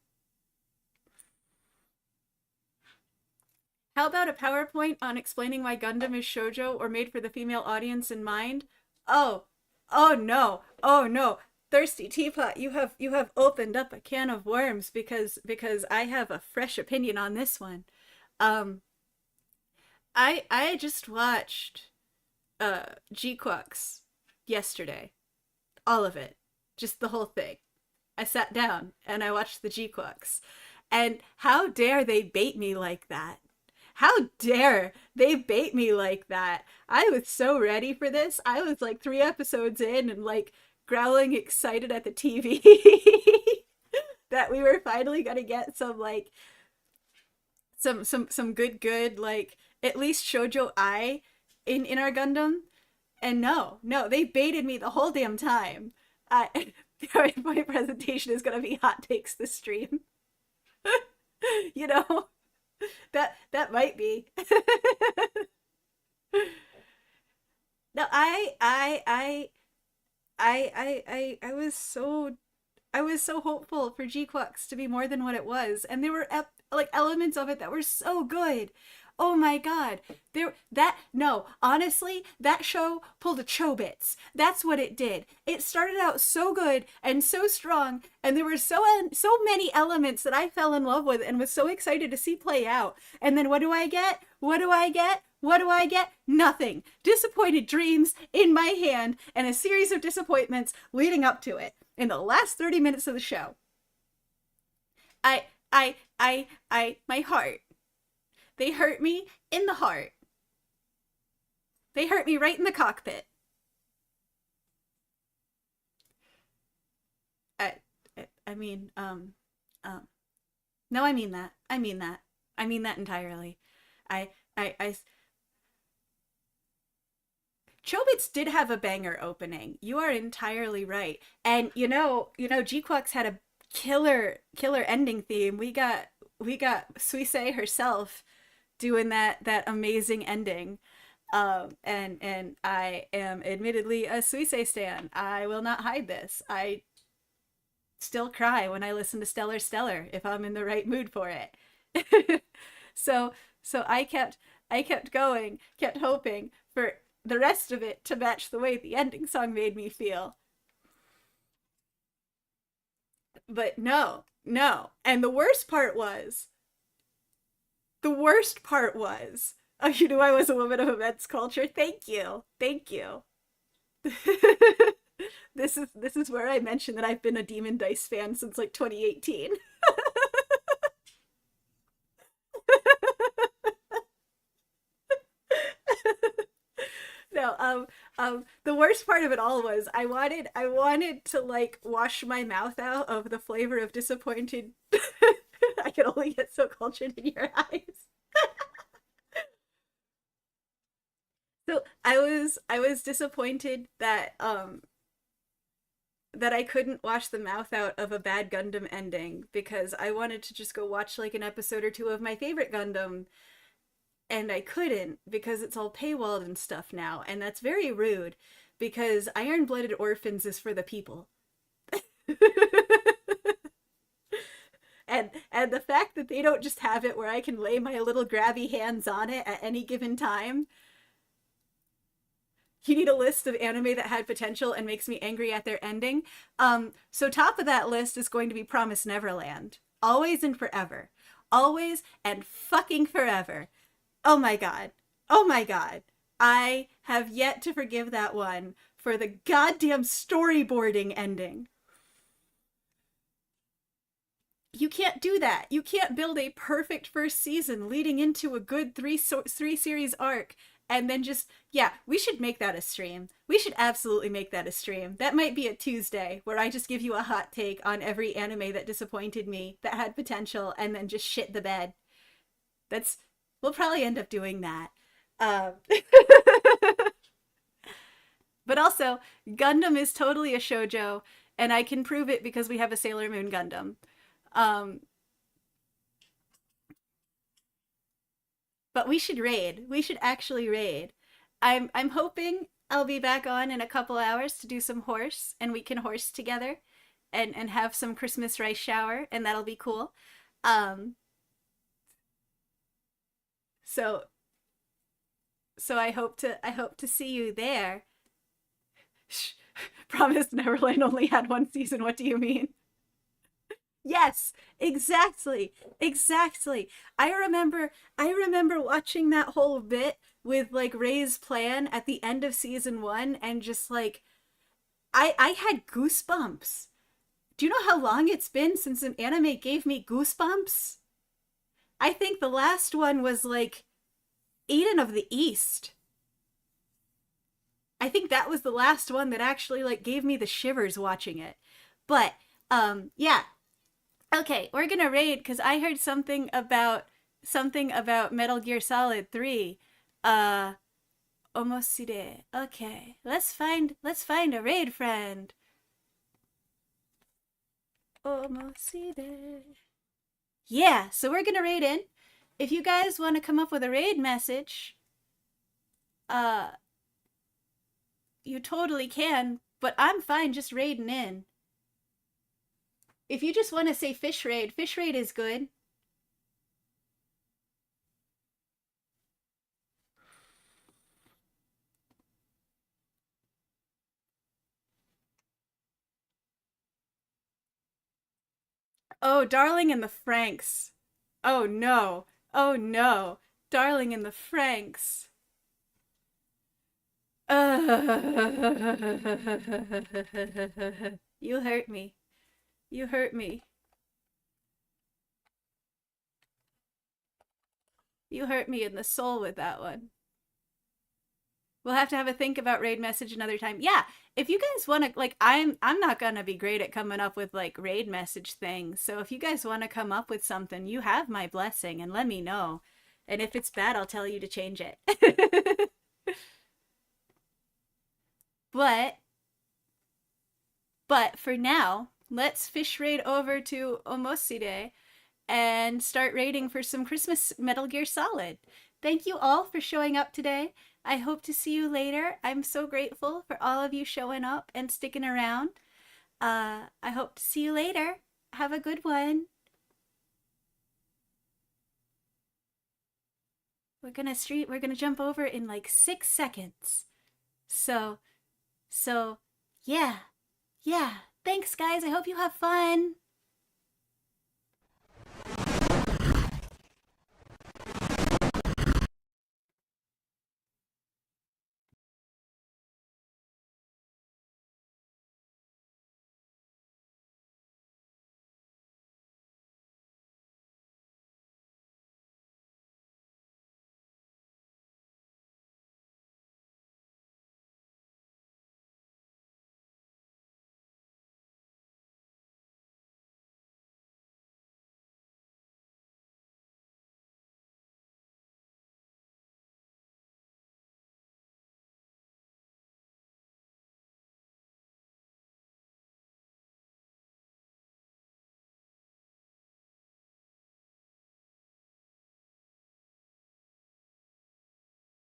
How about a PowerPoint on explaining why Gundam is shoujo or made for the female audience in mind? Oh, oh no, oh no. Thirsty Teapot, you have opened up a can of worms because I have a fresh opinion on this one. Um, I just watched G-Quux yesterday. All of it. Just the whole thing. I sat down and I watched the G-Quux. And how dare they bait me like that? How dare they bait me like that? I was so ready for this. I was like 3 episodes in and like growling excited at the TV that we were finally gonna get some like some good like at least shoujo ai in our Gundam. And no, they baited me the whole damn time. I my presentation is gonna be hot takes this stream. You know, that might be. No, I was so hopeful for G-Quux to be more than what it was, and there were like elements of it that were so good. Oh my god. There that no, honestly, that show pulled a Chobits. That's what it did. It started out so good and so strong, and there were so many elements that I fell in love with and was so excited to see play out. And then what do I get? What do I get? What do I get? Nothing. Disappointed dreams in my hand and a series of disappointments leading up to it in the last 30 minutes of the show. My heart. They hurt me in the heart. They hurt me right in the cockpit. I, I mean, no, I mean that. I mean that. I mean that entirely. I, I Chobits did have a banger opening. You are entirely right. And G-Quux had a killer ending theme. We got Suisei herself doing that amazing ending. And I am admittedly a Suisei stan. I will not hide this. I still cry when I listen to Stellar Stellar if I'm in the right mood for it. so so I kept going, kept hoping for the rest of it to match the way the ending song made me feel. But no, no. And the worst part was, oh, you knew I was a woman of immense culture. Thank you. Thank you. This is where I mentioned that I've been a Demon Dice fan since like 2018. No, the worst part of it all was I wanted to like wash my mouth out of the flavor of disappointed. I can only get so cultured in your eyes. So I was disappointed that I couldn't wash the mouth out of a bad Gundam ending because I wanted to just go watch like an episode or two of my favorite Gundam, and I couldn't because it's all paywalled and stuff now, and that's very rude because Iron-Blooded Orphans is for the people. And the fact that they don't just have it where I can lay my little grabby hands on it at any given time. You need a list of anime that had potential and makes me angry at their ending. So top of that list is going to be Promise Neverland. Always and forever. Always and fucking forever. Oh my god. Oh my god. I have yet to forgive that one for the goddamn storyboarding ending. You can't do that. You can't build a perfect first season leading into a good three series arc and then just, yeah, we should make that a stream. We should absolutely make that a stream. That might be a Tuesday where I just give you a hot take on every anime that disappointed me, that had potential, and then just shit the bed. That's, we'll probably end up doing that. Um, but also, Gundam is totally a shoujo, and I can prove it because we have a Sailor Moon Gundam. Um, but we should raid. We should actually raid. I'm hoping I'll be back on in a couple hours to do some horse, and we can horse together, and have some Christmas rice shower, and that'll be cool. Um, so so I hope to see you there. Shh. Promised Neverland only had one season. What do you mean? Yes, exactly. Exactly. I remember watching that whole bit with like Ray's plan at the end of season 1 and just like I had goosebumps. Do you know how long it's been since an anime gave me goosebumps? I think the last one was like Eden of the East. I think that was the last one that actually like gave me the shivers watching it. But yeah, okay, we're gonna raid because I heard something about Metal Gear Solid 3. Uh Omoside. Okay. Let's find a raid friend. Omoside. Yeah, so we're gonna raid in. If you guys want to come up with a raid message, uh you totally can, but I'm fine just raiding in. If you just want to say fish raid is good. Oh, Darling in the Franks. Oh no. Oh no. Darling in the Franks. You hurt me. You hurt me. You hurt me in the soul with that one. We'll have to have a think about raid message another time. Yeah, if you guys want to, like, I'm not gonna be great at coming up with like raid message things. So if you guys want to come up with something, you have my blessing, and let me know. And if it's bad, I'll tell you to change it. but but for now, let's fish raid over to Omoside and start raiding for some Christmas Metal Gear Solid. Thank you all for showing up today. I hope to see you later. I'm so grateful for all of you showing up and sticking around. I hope to see you later. Have a good one. We're gonna jump over in like 6 seconds. So, so, yeah. Yeah. Thanks, guys. I hope you have fun.